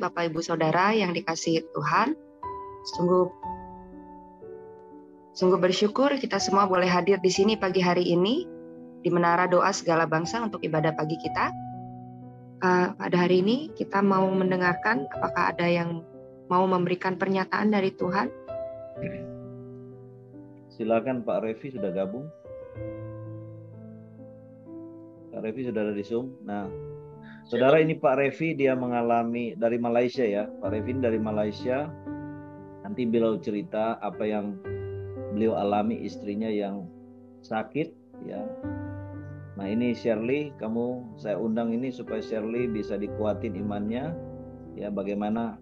Bapak Ibu Saudara yang dikasihi Tuhan. Sungguh bersyukur kita semua boleh hadir di sini pagi hari ini di Menara Doa Segala Bangsa untuk ibadah pagi kita. Pada hari ini kita mau mendengarkan apakah ada yang mau memberikan pernyataan dari Tuhan. Silakan Pak Revi sudah gabung. Pak Revi sudah ada di Zoom. Nah, saudara, ini Pak Revi, dia mengalami dari Malaysia ya. Pak Revi dari Malaysia. Nanti beliau cerita apa yang beliau alami, istrinya yang sakit ya. Nah, ini Shirley, saya undang ini supaya Shirley bisa dikuatin imannya ya, bagaimana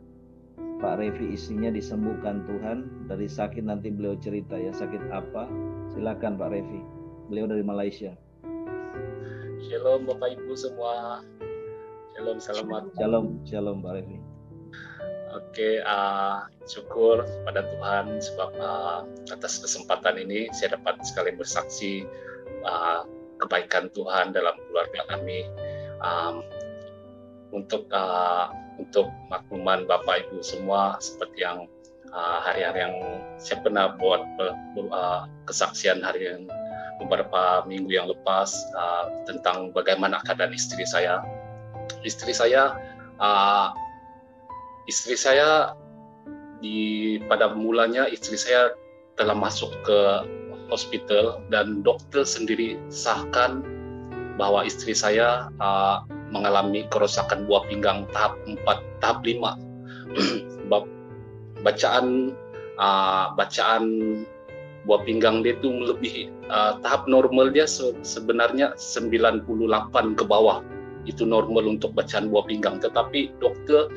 Pak Revi istrinya disembuhkan Tuhan dari sakit. Nanti beliau cerita ya, sakit apa. Silakan Pak Revi, beliau dari Malaysia. Shalom Bapak Ibu semua. Shalom, selamat. Shalom Pak Revi. Oke, syukur pada Tuhan sebab atas kesempatan ini saya dapat sekali bersaksi kebaikan Tuhan dalam keluarga kami. Untuk makluman Bapak Ibu semua, seperti yang hari-hari yang saya pernah buat kesaksian hari yang beberapa minggu yang lepas tentang bagaimana keadaan istri saya. Istri saya pada mulanya istri saya telah masuk ke hospital dan dokter sendiri sahkan bahwa istri saya mengalami kerusakan buah pinggang tahap 4, tahap 5. Sebab bacaan buah pinggang dia itu melebihi tahap normal dia sebenarnya 98 ke bawah. Itu normal untuk bacaan buah pinggang. Tetapi dokter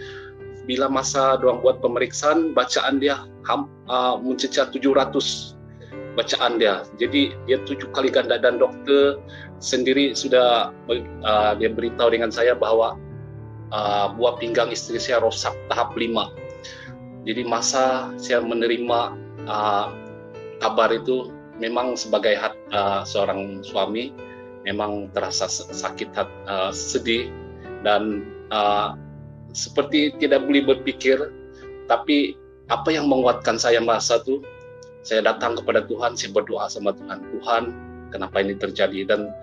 bila masa doang buat pemeriksaan, bacaan dia mencecah 700 bacaan dia. Jadi dia 7 kali ganda, dan dokter sendiri sudah dia beritahu dengan saya bahwa buah pinggang istri saya rosak tahap 5. Jadi masa saya menerima kabar itu, memang sebagai seorang suami memang terasa sakit, sedih, dan seperti tidak boleh berpikir. Tapi apa yang menguatkan saya masa itu, saya datang kepada Tuhan, saya berdoa sama Tuhan, Tuhan kenapa ini terjadi, dan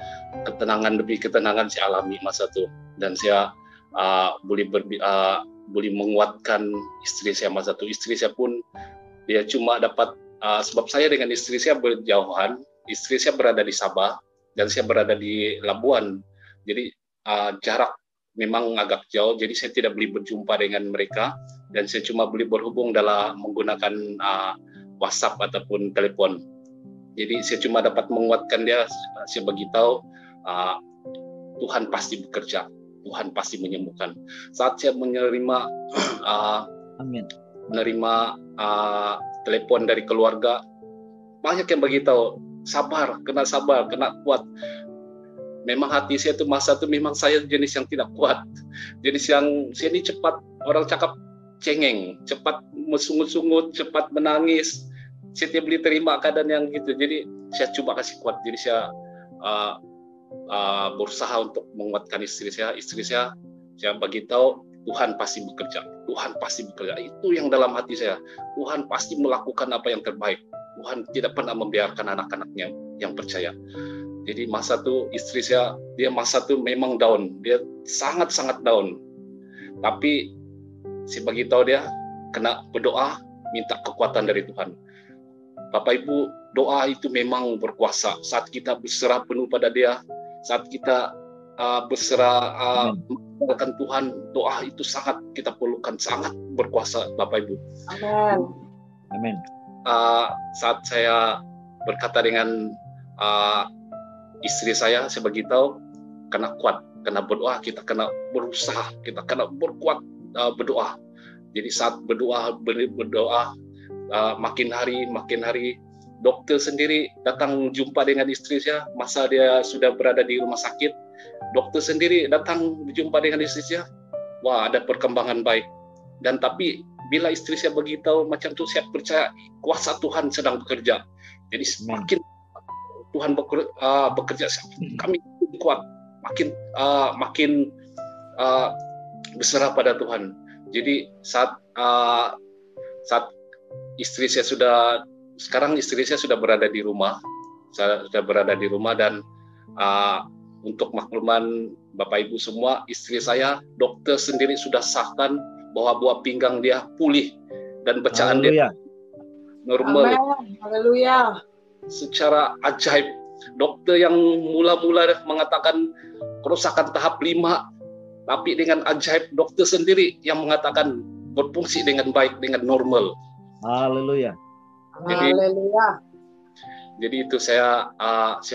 ketenangan demi ketenangan saya alami masa itu, dan saya boleh menguatkan istri saya masa itu. Istri saya pun dia cuma dapat sebab saya dengan istri saya berjauhan, istri saya berada di Sabah dan saya berada di Labuan, jadi jarak memang agak jauh, jadi saya tidak boleh berjumpa dengan mereka, dan saya cuma boleh berhubung dalam menggunakan WhatsApp ataupun telepon. Jadi saya cuma dapat menguatkan dia, saya beritahu Tuhan pasti bekerja, Tuhan pasti menyembuhkan. Saat saya menerima telepon dari keluarga, banyak yang beritahu sabar, kena kuat. Memang hati saya itu masa itu memang saya jenis yang tidak kuat, jenis yang saya ini cepat, orang cakap cengeng, cepat mesungut-sungut, cepat menangis. Saya tidak boleh terima keadaan yang gitu. Jadi saya coba kasih kuat. Jadi saya berusaha untuk menguatkan istri saya. Saya beritahu Tuhan pasti bekerja. Tuhan pasti bekerja. Itu yang dalam hati saya. Tuhan pasti melakukan apa yang terbaik. Tuhan tidak pernah membiarkan anak-anaknya yang percaya. Jadi masa itu istri saya, dia masa itu memang down. Dia sangat-sangat down. Tapi saya beritahu dia kena berdoa, minta kekuatan dari Tuhan. Bapak Ibu, doa itu memang berkuasa. Saat kita berserah penuh pada Dia, saat kita berserah kepada Tuhan, doa itu sangat kita perlukan, sangat berkuasa Bapak Ibu. Amin. Saat saya berkata dengan istri saya beritahu kena kuat, kena berdoa, kita kena berusaha, kita kena berkuat berdoa. Jadi saat berdoa makin hari dokter sendiri datang jumpa dengan istri saya masa dia sudah berada di rumah sakit. Dokter sendiri datang berjumpa dengan istri saya, wah ada perkembangan baik. Dan tapi bila istri saya beritahu macam itu, saya percaya kuasa Tuhan sedang bekerja. Jadi semakin Tuhan bekerja, kami kuat, makin berserah pada Tuhan. Jadi saat istri saya sekarang istri saya sudah berada di rumah, dan untuk makluman Bapak Ibu semua, istri saya dokter sendiri sudah sahkan bahwa buah pinggang dia pulih dan bacaan dia normal. Haleluya. Secara ajaib, dokter yang mula-mula mengatakan kerusakan tahap 5, tapi dengan ajaib dokter sendiri yang mengatakan berfungsi dengan baik, dengan normal. Haleluya. Jadi itu saya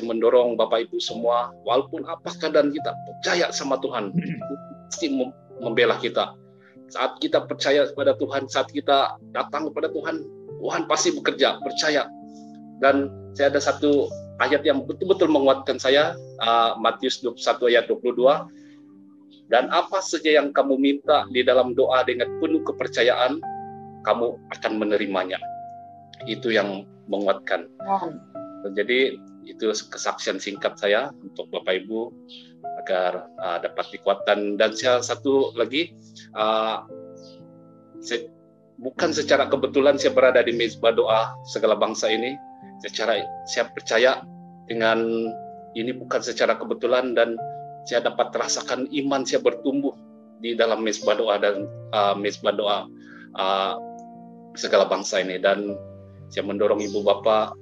mendorong Bapak Ibu semua, walaupun apa keadaan kita, percaya sama Tuhan, pasti membela kita. Saat kita percaya kepada Tuhan, saat kita datang kepada Tuhan, Tuhan pasti bekerja, percaya. Dan saya ada satu ayat yang betul-betul menguatkan saya, Matius 21 ayat 22. Dan apa saja yang kamu minta di dalam doa dengan penuh kepercayaan, kamu akan menerimanya. Itu yang menguatkan. Jadi itu kesaksian singkat saya untuk Bapak Ibu agar dapat dikuatkan. Dan saya satu lagi, bukan secara kebetulan saya berada di Mezbah Doa Segala Bangsa ini. Saya percaya dengan ini bukan secara kebetulan, dan saya dapat rasakan iman saya bertumbuh di dalam Mezbah Doa dan Mezbah Doa Segala Bangsa ini. Dan saya mendorong ibu bapak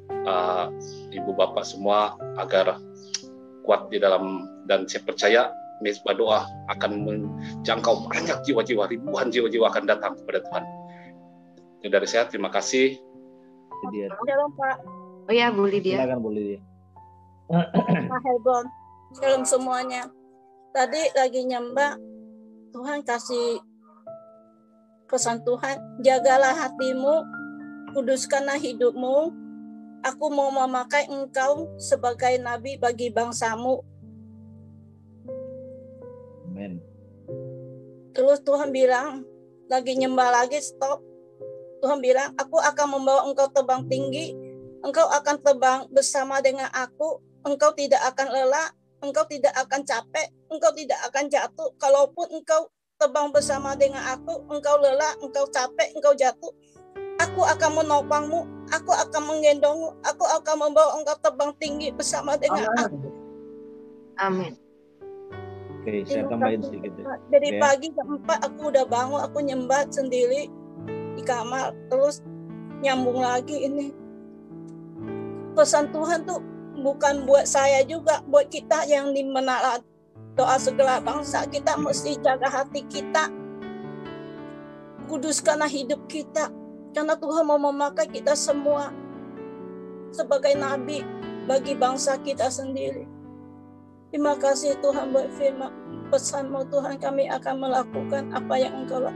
semua agar kuat di dalam, dan saya percaya Mezbah Doa akan menjangkau banyak jiwa-jiwa, ribuan jiwa-jiwa akan datang kepada Tuhan. Itu dari saya, terima kasih. Shalom Pak. Oh ya, Bu Lydia. Silakan Bu Lydia. Pak Hebron. Shalom semuanya. Tadi lagi nyembah, Tuhan kasih pesan Tuhan, jagalah hatimu, kuduskanlah hidupmu. Aku mau memakai engkau sebagai nabi bagi bangsamu. Amin. Terus Tuhan bilang, lagi nyembah lagi, stop. Tuhan bilang, aku akan membawa engkau terbang tinggi, engkau akan terbang bersama dengan aku, engkau tidak akan lelah, engkau tidak akan capek, engkau tidak akan jatuh. Kalaupun engkau terbang bersama dengan aku, engkau lelah, engkau capek, engkau jatuh, aku akan menopangmu, aku akan menggendongmu, aku akan membawa engkau terbang tinggi bersama dengan aku. Amin. Oke, saya tambahin sedikit ya. Dari pagi jam 4 aku udah bangun, aku nyembah sendiri di kamar, terus nyambung lagi ini. Pesan Tuhan tuh bukan buat saya juga, buat kita yang di Menara Doa Segala Bangsa. Kita mesti jaga hati kita, kuduskanlah hidup kita, karena Tuhan mau memakai kita semua sebagai nabi bagi bangsa kita sendiri. Terima kasih Tuhan buat firman pesan-Mu Tuhan, kami akan melakukan apa yang Engkau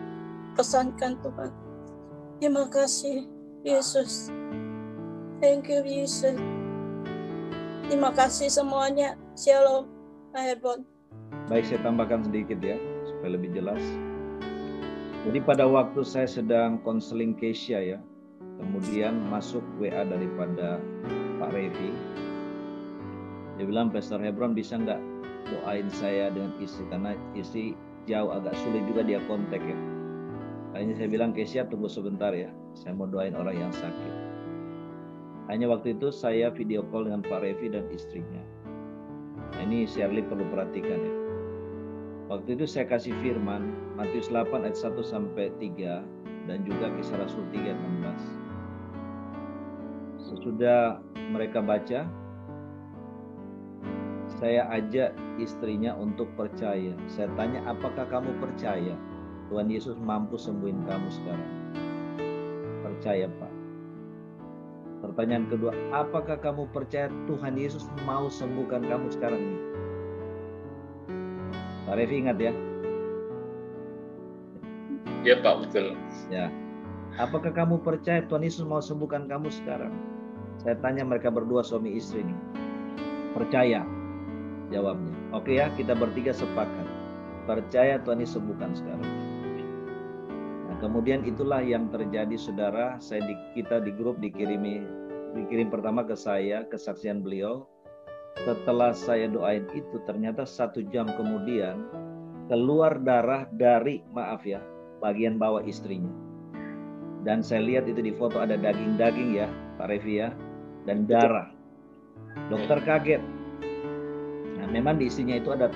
pesankan Tuhan. Terima kasih Yesus. Thank you Yesus. Terima kasih semuanya. Shalom. Hebron. Baik, saya tambahkan sedikit ya supaya lebih jelas. Jadi pada waktu saya sedang konseling Keisha ya, kemudian masuk WA daripada Pak Revi. Dia bilang, Pastor Hebron bisa nggak doain saya dengan istri, karena istri jauh, agak sulit juga dia kontak ya. Akhirnya saya bilang, Keisha tunggu sebentar ya, saya mau doain orang yang sakit. Hanya waktu itu saya video call dengan Pak Revi dan istrinya. Nah, ini Shirley perlu perhatikan ya. Waktu itu saya kasih firman Matius 8 ayat 1 sampai 3 dan juga Kisah Rasul 3:16. Sesudah mereka baca, saya ajak istrinya untuk percaya. Saya tanya, apakah kamu percaya Tuhan Yesus mampu sembuhin kamu sekarang? Percaya Pak. Pertanyaan kedua, apakah kamu percaya Tuhan Yesus mau sembuhkan kamu sekarang ini? Pak Revi ingat ya? Ya Pak, betul. Ya. Apakah kamu percaya Tuhan Yesus mau sembuhkan kamu sekarang? Saya tanya mereka berdua suami istri ini. Percaya. Jawabnya. Oke ya, kita bertiga sepakat. Percaya Tuhan Yesus sembuhkan sekarang. Nah, kemudian itulah yang terjadi saudara. Kita di grup dikirim pertama ke saya kesaksian beliau. Setelah saya doain itu, ternyata 1 jam kemudian keluar darah dari, bagian bawah istrinya. Dan saya lihat itu di foto ada daging-daging ya Pak Revi ya, dan darah. Dokter kaget. Nah memang di istrinya itu ada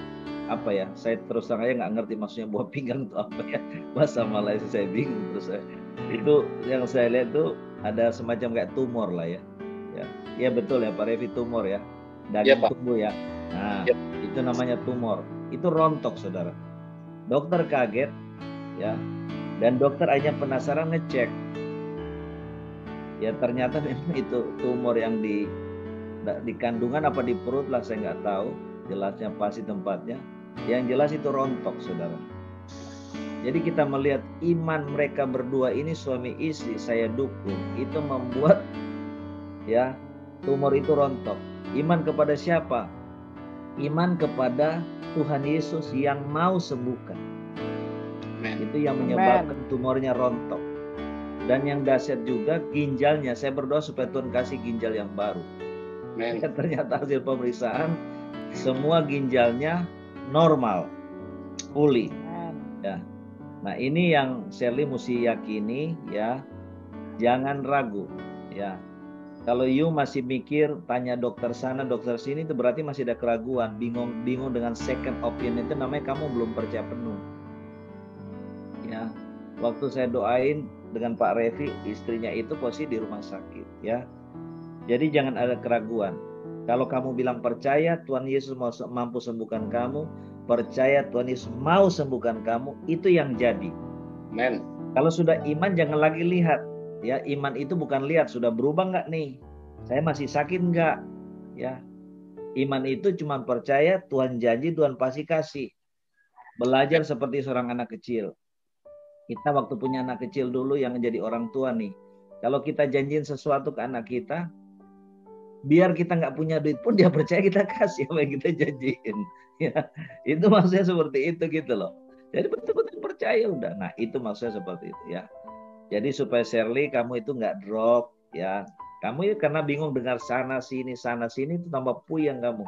apa ya, saya terus terang aja nggak ngerti maksudnya buah pinggang itu apa ya, bahasa Malaysia saya bingung. Terus itu yang saya lihat tuh ada semacam kayak tumor lah ya. Ya betul ya Pak Revi, tumor ya, daging tumbuh ya. Nah itu namanya tumor, itu rontok saudara. Dokter kaget ya, dan dokter hanya penasaran ngecek. Ya ternyata memang itu tumor yang di kandungan apa di perut lah, saya nggak tahu jelasnya pasti tempatnya. Yang jelas itu rontok saudara. Jadi kita melihat iman mereka berdua ini suami istri, saya dukung, itu membuat ya tumor itu rontok. Iman kepada siapa? Iman kepada Tuhan Yesus yang mau sembuhkan. Itu yang menyebabkan tumornya rontok. Dan yang dahsyat juga ginjalnya, saya berdoa supaya Tuhan kasih ginjal yang baru. Ya, ternyata hasil pemeriksaan semua ginjalnya normal, pulih. Ya. Nah ini yang Shirley mesti yakini ya, jangan ragu ya. Kalau you masih mikir tanya dokter sana dokter sini, itu berarti masih ada keraguan, bingung dengan second opinion, itu namanya kamu belum percaya penuh. Ya, waktu saya doain dengan Pak Revi, istrinya itu posisi di rumah sakit ya. Jadi jangan ada keraguan. Kalau kamu bilang percaya Tuhan Yesus mampu sembuhkan kamu, percaya Tuhan Yesus mau sembuhkan kamu, itu yang jadi. Amen. Kalau sudah iman jangan lagi lihat. Ya, iman itu bukan lihat sudah berubah nggak nih, saya masih sakit nggak. Ya, iman itu cuma percaya Tuhan janji, Tuhan pasti kasih. Belajar seperti seorang anak kecil. Kita waktu punya anak kecil dulu yang menjadi orang tua nih, kalau kita janjiin sesuatu ke anak kita, biar kita nggak punya duit pun dia percaya kita kasih apa yang kita janjiin. Ya, itu maksudnya seperti itu gitu loh. Jadi betul-betul percaya udah. Nah itu maksudnya seperti itu ya. Jadi supaya Shirley kamu itu nggak drop ya. Kamu itu karena bingung dengar sana sini itu tambah puyeng kamu.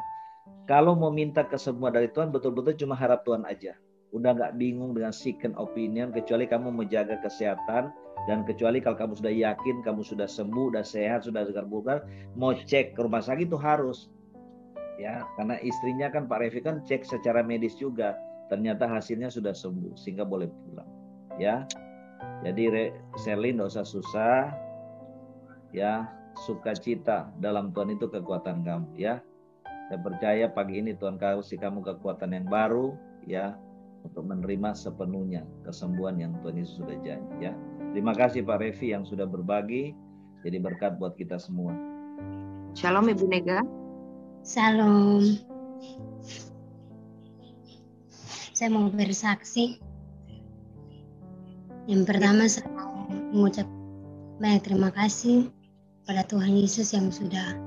Kalau mau minta kesembuhan dari Tuhan betul-betul cuma harap Tuhan aja. Udah nggak bingung dengan second opinion, kecuali kamu menjaga kesehatan, dan kecuali kalau kamu sudah yakin kamu sudah sembuh, sudah sehat, sudah segar bugar, mau cek ke rumah sakit itu harus ya, karena istrinya kan Pak Revi kan cek secara medis juga, ternyata hasilnya sudah sembuh sehingga boleh pulang ya. Jadi Shirley nggak usah susah ya, sukacita dalam Tuhan itu kekuatan kamu ya. Saya percaya pagi ini Tuhan kasih kamu kekuatan yang baru ya, untuk menerima sepenuhnya kesembuhan yang Tuhan Yesus sudah janji ya. Terima kasih Pak Revi yang sudah berbagi, jadi berkat buat kita semua. Shalom Ibu Nega. Shalom. Saya mau bersaksi. Yang pertama saya mau mengucap banyak terima kasih pada Tuhan Yesus yang sudah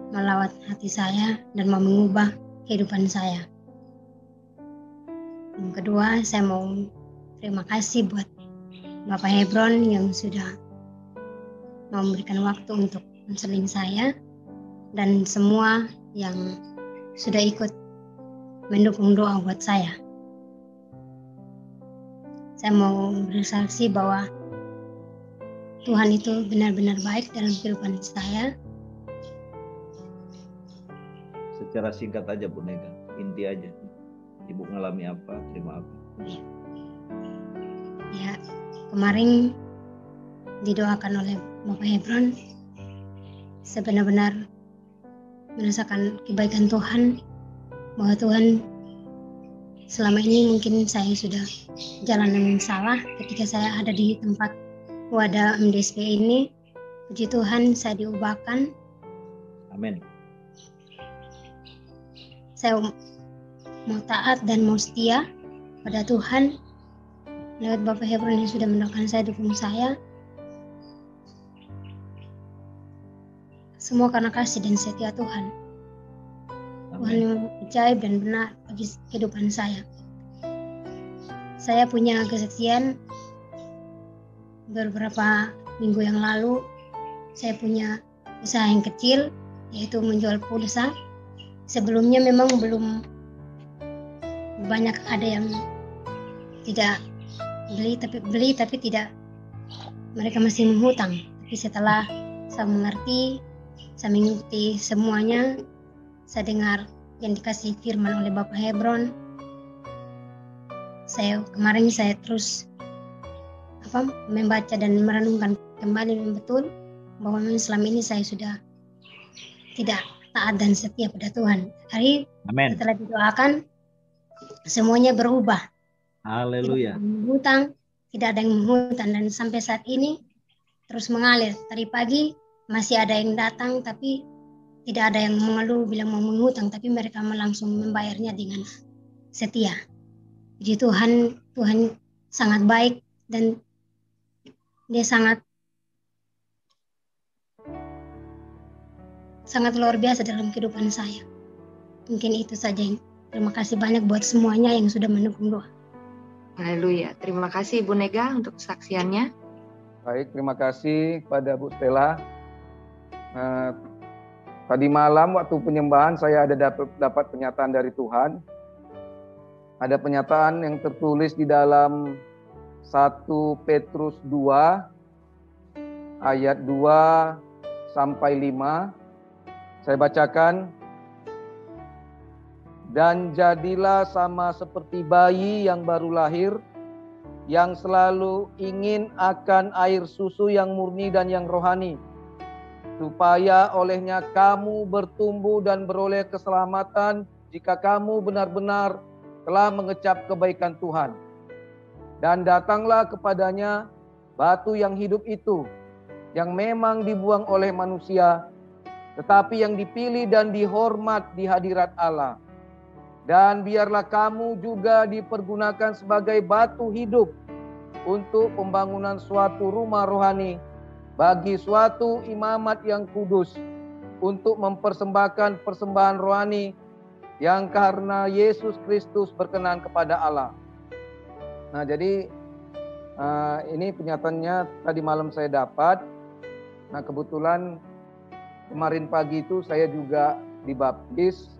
melawat hati saya dan mau mengubah kehidupan saya. Yang kedua, saya mau terima kasih buat Bapak Hebron yang sudah memberikan waktu untuk konseling saya dan semua yang sudah ikut mendukung doa buat saya. Saya mau bersaksi bahwa Tuhan itu benar-benar baik dalam kehidupan saya. Secara singkat aja Bu Nega, inti aja. Ibu ngalami apa, terima apa? Ya, kemarin didoakan oleh Bapak Hebron, saya benar-benar merasakan kebaikan Tuhan, bahwa Tuhan selama ini mungkin saya sudah jalan dengan salah ketika saya ada di tempat wadah MDSP ini. Puji Tuhan saya diubahkan. Amin. Saya mau taat dan mau setia pada Tuhan lewat Bapak Hebron yang sudah mendoakan saya, dukung saya. Semua karena kasih dan setia Tuhan. Tuhan yang ajaib dan benar bagi kehidupan saya. Saya punya kesaksian beberapa minggu yang lalu. Saya punya usaha yang kecil, yaitu menjual pulsa. Sebelumnya memang belum banyak ada yang tidak beli tapi tidak, mereka masih menghutang. Tapi setelah saya mengerti, saya mengikuti semuanya, saya dengar yang dikasih firman oleh Bapak Hebron. Kemarin saya terus membaca dan merenungkan kembali betul bahwa selama ini saya sudah tidak taat dan setia pada Tuhan. Hari setelah didoakan semuanya berubah. Haleluya. Tidak ada yang menghutang dan sampai saat ini terus mengalir. Tadi pagi masih ada yang datang tapi tidak ada yang mengeluh bilang mau menghutang, tapi mereka langsung membayarnya dengan setia. Jadi Tuhan sangat baik dan Dia sangat luar biasa dalam kehidupan saya. Mungkin itu saja. Terima kasih banyak buat semuanya yang sudah mendukung doa. Haleluya. Terima kasih Ibu Nega untuk kesaksiannya. Baik, terima kasih pada Bu Stella. Tadi malam waktu penyembahan saya ada dapat pernyataan dari Tuhan. Ada pernyataan yang tertulis di dalam 1 Petrus 2 ayat 2 sampai 5. Saya bacakan. Dan jadilah sama seperti bayi yang baru lahir, yang selalu ingin akan air susu yang murni dan yang rohani, supaya olehnya kamu bertumbuh dan beroleh keselamatan jika kamu benar-benar telah mengecap kebaikan Tuhan. Dan datanglah kepadanya batu yang hidup itu, yang memang dibuang oleh manusia, tetapi yang dipilih dan dihormat di hadirat Allah. Dan biarlah kamu juga dipergunakan sebagai batu hidup untuk pembangunan suatu rumah rohani bagi suatu imamat yang kudus, untuk mempersembahkan persembahan rohani yang karena Yesus Kristus berkenan kepada Allah. Nah, jadi ini pernyataannya tadi malam saya dapat. Nah, kebetulan kemarin pagi itu saya juga dibaptis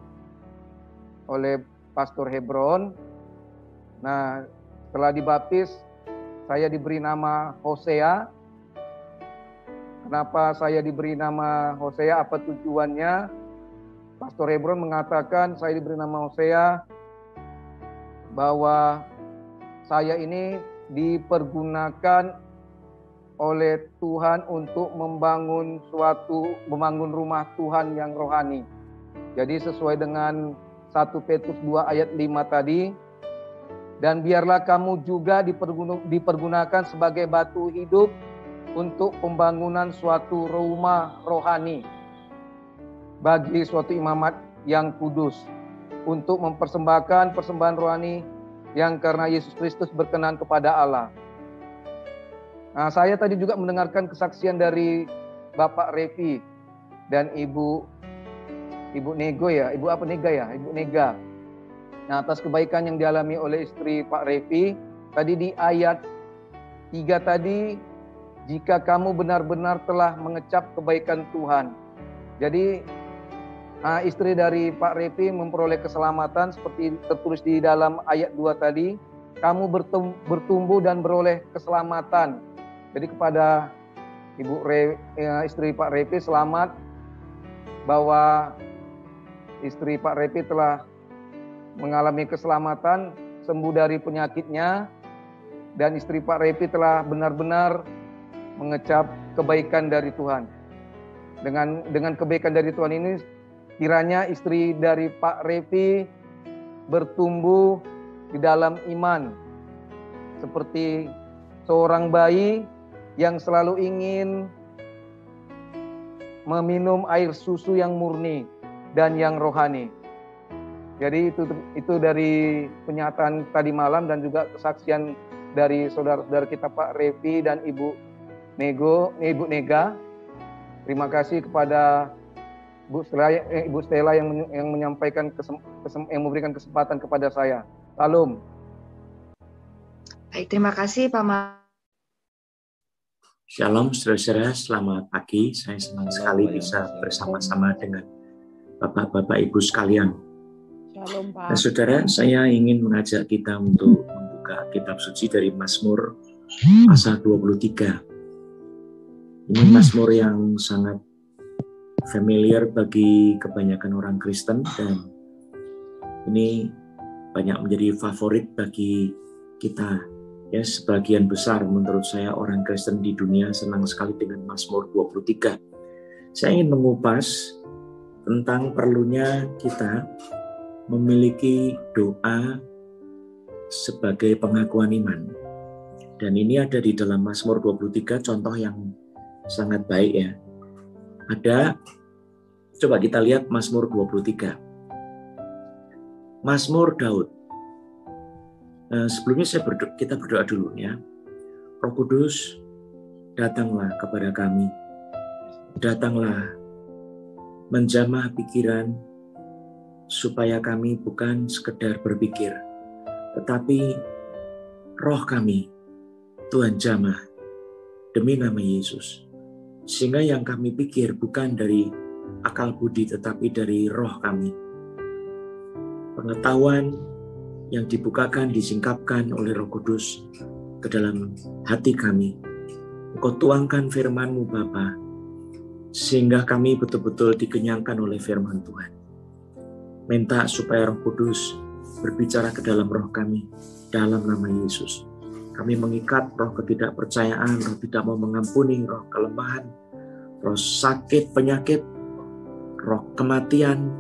oleh Pastor Hebron. Nah, setelah dibaptis saya diberi nama Hosea. Kenapa saya diberi nama Hosea? Apa tujuannya? Pastor Hebron mengatakan saya diberi nama Hosea bahwa saya ini dipergunakan oleh Tuhan untuk membangun rumah Tuhan yang rohani. Jadi sesuai dengan 1 Petrus 2 ayat 5 tadi, dan biarlah kamu juga dipergunakan sebagai batu hidup untuk pembangunan suatu rumah rohani bagi suatu imamat yang kudus, untuk mempersembahkan persembahan rohani yang karena Yesus Kristus berkenan kepada Allah. Nah, saya tadi juga mendengarkan kesaksian dari Bapak Revi dan Ibu Nega. Nah, atas kebaikan yang dialami oleh istri Pak Revi, tadi di ayat 3 tadi, jika kamu benar-benar telah mengecap kebaikan Tuhan. Jadi istri dari Pak Revi memperoleh keselamatan seperti tertulis di dalam ayat 2 tadi, kamu bertumbuh dan beroleh keselamatan. Jadi kepada istri Pak Revi selamat, bahwa istri Pak Revi telah mengalami keselamatan, sembuh dari penyakitnya, dan istri Pak Revi telah benar-benar mengecap kebaikan dari Tuhan. Dengan kebaikan dari Tuhan ini, kiranya istri dari Pak Revi bertumbuh di dalam iman, seperti seorang bayi yang selalu ingin meminum air susu yang murni dan yang rohani. Jadi itu dari pernyataan tadi malam dan juga kesaksian dari saudara-saudara kita Pak Revi dan Ibu Nega. Terima kasih kepada Ibu Stella yang menyampaikan yang memberikan kesempatan kepada saya. Salam. Baik, terima kasih Pak Shalom saudara-saudara, selamat pagi. Saya senang sekali bisa bersama-sama dengan Bapak-Bapak Ibu sekalian. Shalom Pak. Nah, saudara, saya ingin mengajak kita untuk membuka membuka kitab suci dari Mazmur pasal 23. Ini Mazmur yang sangat familiar bagi kebanyakan orang Kristen, dan ini banyak menjadi favorit bagi kita. Ya, sebagian besar menurut saya orang Kristen di dunia senang sekali dengan Mazmur 23. Saya ingin mengupas tentang perlunya kita memiliki doa sebagai pengakuan iman. Dan ini ada di dalam Mazmur 23, contoh yang sangat baik ya. Ada, coba kita lihat Mazmur 23. Mazmur Daud. Sebelumnya kita berdoa dulu ya. Roh Kudus, datanglah kepada kami. Datanglah menjamah pikiran, supaya kami bukan sekedar berpikir, tetapi roh kami, Tuhan jamah, demi nama Yesus. Sehingga yang kami pikir bukan dari akal budi, tetapi dari roh kami. Pengetahuan yang dibukakan, disingkapkan oleh Roh Kudus ke dalam hati kami. Engkau tuangkan firman-Mu Bapa, sehingga kami betul-betul dikenyangkan oleh firman Tuhan. Minta supaya Roh Kudus berbicara ke dalam roh kami, dalam nama Yesus. Kami mengikat roh ketidakpercayaan, roh tidak mau mengampuni, roh kelemahan, roh sakit, penyakit, roh kematian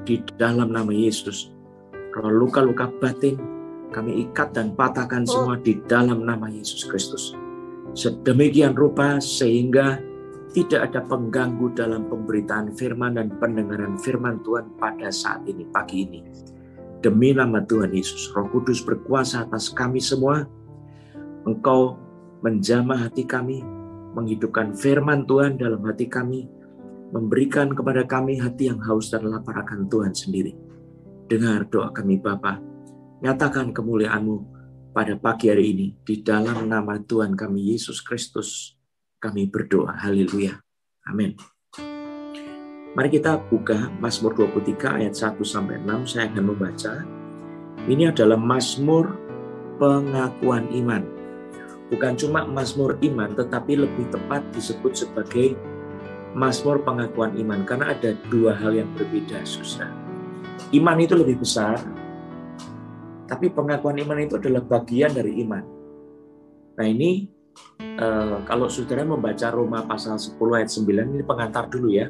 di dalam nama Yesus. Roh luka-luka batin, kami ikat dan patahkan semua di dalam nama Yesus Kristus. Sedemikian rupa sehingga tidak ada pengganggu dalam pemberitaan firman dan pendengaran firman Tuhan pada saat ini, pagi ini. Demi nama Tuhan Yesus, Roh Kudus berkuasa atas kami semua. Engkau menjamah hati kami, menghidupkan firman Tuhan dalam hati kami, memberikan kepada kami hati yang haus dan lapar akan Tuhan sendiri. Dengar doa kami Bapa, nyatakan kemuliaan-Mu pada pagi hari ini, di dalam nama Tuhan kami Yesus Kristus, kami berdoa. Haleluya. Amin. Mari kita buka Mazmur 23 ayat 1-6. Saya akan membaca. Ini adalah Mazmur pengakuan iman. Bukan cuma Mazmur iman, tetapi lebih tepat disebut sebagai Mazmur pengakuan iman. Karena ada dua hal yang berbeda, saudara. Iman itu lebih besar, tapi pengakuan iman itu adalah bagian dari iman. Nah ini, kalau saudara membaca Roma pasal 10 ayat 9, ini pengantar dulu ya.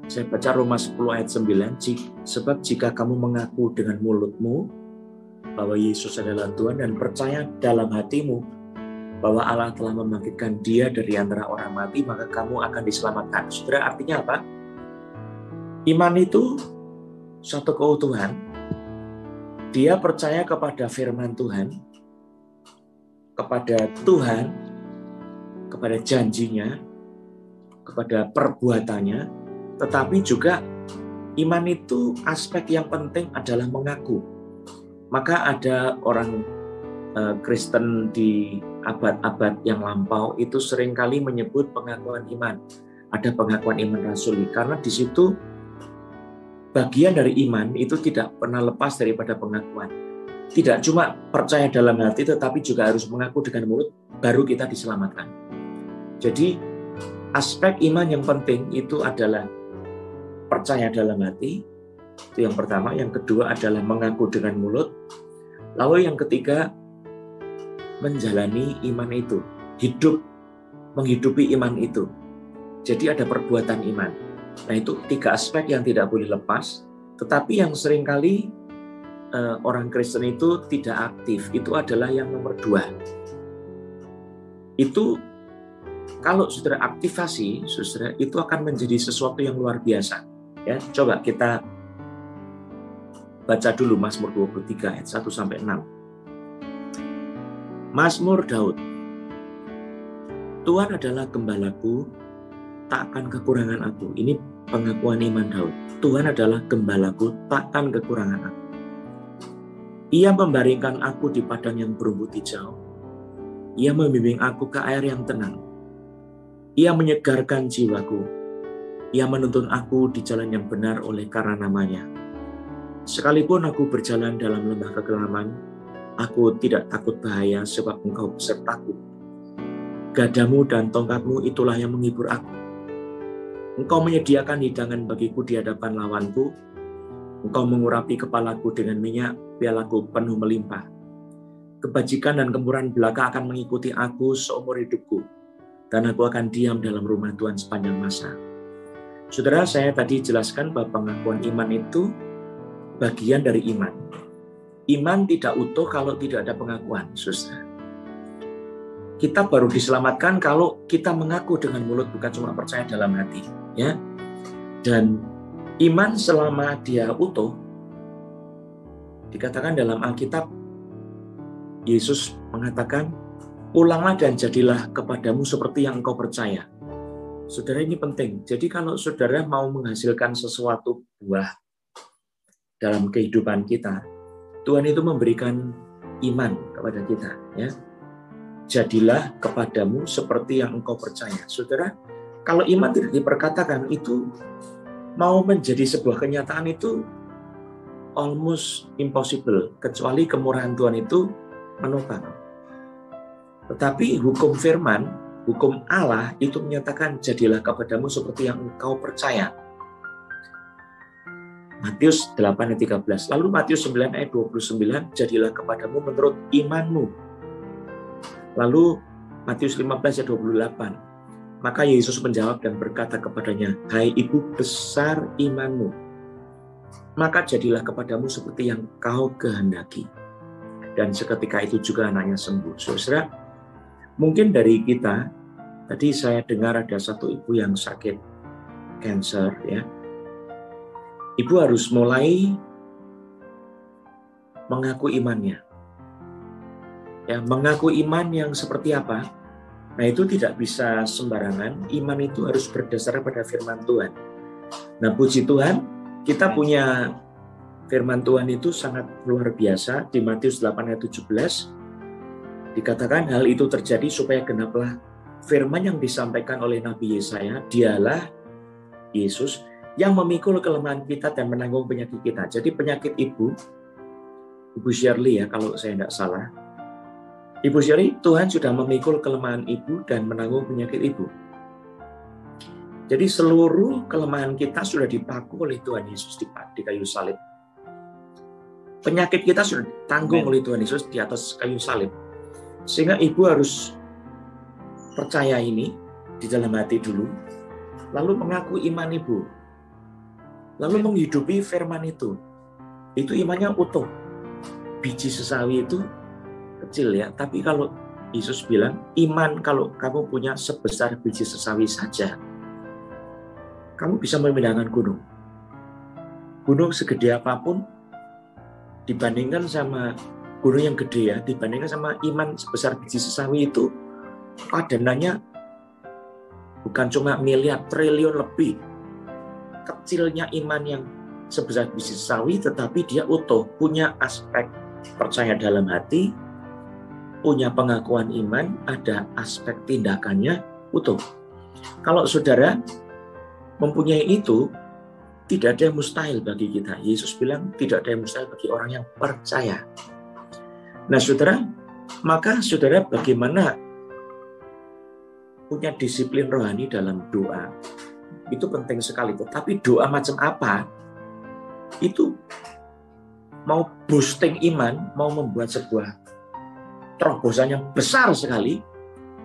Saya baca Roma 10 ayat 9, sebab jika kamu mengaku dengan mulutmu bahwa Yesus adalah Tuhan dan percaya dalam hatimu bahwa Allah telah membangkitkan Dia dari antara orang mati, maka kamu akan diselamatkan. Saudara, artinya apa? Iman itu suatu keutuhan. Dia percaya kepada firman Tuhan, kepada Tuhan, kepada janjinya, kepada perbuatannya, tetapi juga iman itu aspek yang penting adalah mengaku. Maka ada orang Kristen di abad-abad yang lampau itu seringkali menyebut pengakuan iman. Ada pengakuan iman rasuli, karena di situ bagian dari iman itu tidak pernah lepas daripada pengakuan. Tidak cuma percaya dalam hati, tetapi juga harus mengaku dengan mulut, baru kita diselamatkan. Jadi aspek iman yang penting itu adalah percaya dalam hati, itu yang pertama. Yang kedua adalah mengaku dengan mulut. Lalu yang ketiga, menjalani iman itu, menghidupi iman itu. Jadi ada perbuatan iman. Nah itu tiga aspek yang tidak boleh lepas, tetapi yang seringkali orang Kristen itu tidak aktif, itu adalah yang nomor 2. Itu kalau saudara aktivasi, saudara, itu akan menjadi sesuatu yang luar biasa. Ya, coba kita baca dulu Mazmur 23 ayat 1-6. Mazmur Daud. Tuhan adalah gembalaku, tak akan kekurangan aku. Ini pengakuan iman Daud. Tuhan adalah gembalaku, takkan kekurangan aku. Ia membaringkan aku di padang yang berumput hijau. Ia membimbing aku ke air yang tenang. Ia menyegarkan jiwaku. Ia menuntun aku di jalan yang benar oleh karena namanya. Sekalipun aku berjalan dalam lembah kegelapan, Aku tidak takut bahaya sebab Engkau besertaku. Gadamu dan tongkatmu itulah yang menghibur aku. Engkau menyediakan hidangan bagiku di hadapan lawanku. Engkau mengurapi kepalaku dengan minyak, pialaku penuh melimpah. Kebajikan dan kemurahan belaka akan mengikuti aku seumur hidupku, dan aku akan diam dalam rumah Tuhan sepanjang masa. Saudara, saya tadi jelaskan bahwa pengakuan iman itu bagian dari iman. Iman tidak utuh kalau tidak ada pengakuan, saudara. Kita baru diselamatkan kalau kita mengaku dengan mulut, bukan cuma percaya dalam hati, ya. Dan iman selama dia utuh, dikatakan dalam Alkitab, Yesus mengatakan, pulanglah dan jadilah kepadamu seperti yang engkau percaya. Saudara, ini penting. Jadi kalau saudara mau menghasilkan sesuatu buah dalam kehidupan kita, Tuhan itu memberikan iman kepada kita, ya. Jadilah kepadamu seperti yang engkau percaya. Saudara, kalau iman tidak diperkatakan, itu mau menjadi sebuah kenyataan itu almost impossible, kecuali kemurahan Tuhan itu menopang. Tetapi hukum firman, hukum Allah itu menyatakan jadilah kepadamu seperti yang engkau percaya. Matius 8 ayat 13. Lalu Matius 9 ayat 29, jadilah kepadamu menurut imanmu. Lalu Matius 15 ayat 28. Maka Yesus menjawab dan berkata kepadanya, hai ibu besar imanmu, maka jadilah kepadamu seperti yang kau kehendaki. Dan seketika itu juga anaknya sembuh. Saudara, mungkin dari kita, tadi saya dengar ada satu ibu yang sakit cancer, ya. Ibu harus mulai mengaku imannya. Ya, mengaku iman yang seperti apa? Nah, itu tidak bisa sembarangan. Iman itu harus berdasar pada firman Tuhan. Nah, puji Tuhan, kita punya firman Tuhan itu sangat luar biasa. Di Matius 8 ayat 17 dikatakan hal itu terjadi supaya genaplah firman yang disampaikan oleh Nabi Yesaya, dialah Yesus yang memikul kelemahan kita dan menanggung penyakit kita. Jadi penyakit Ibu Shirley, ya, kalau saya tidak salah, Ibu Shirley, Tuhan sudah memikul kelemahan Ibu dan menanggung penyakit Ibu. Jadi seluruh kelemahan kita sudah dipaku oleh Tuhan Yesus di kayu salib. Penyakit kita sudah ditanggung oleh Tuhan Yesus di atas kayu salib. Sehingga Ibu harus percaya ini di dalam hati dulu, lalu mengaku iman Ibu, lalu menghidupi firman itu. Itu imannya utuh. Biji sesawi itu kecil, ya, tapi kalau Yesus bilang, iman kalau kamu punya sebesar biji sesawi saja, kamu bisa memindahkan gunung. Gunung segede apapun, dibandingkan sama gunung yang gede, ya, dibandingkan sama iman sebesar biji sesawi itu, padanannya bukan cuma miliar, triliun lebih. Kecilnya iman yang sebesar biji sesawi, tetapi dia utuh, punya aspek percaya dalam hati, punya pengakuan iman, ada aspek tindakannya utuh. Kalau saudara mempunyai itu, tidak ada yang mustahil bagi kita. Yesus bilang tidak ada yang mustahil bagi orang yang percaya. Nah, saudara, maka saudara bagaimana punya disiplin rohani dalam doa? Itu penting sekali. Tapi doa macam apa? Itu mau boosting iman, mau membuat sebuah terobosan yang besar sekali,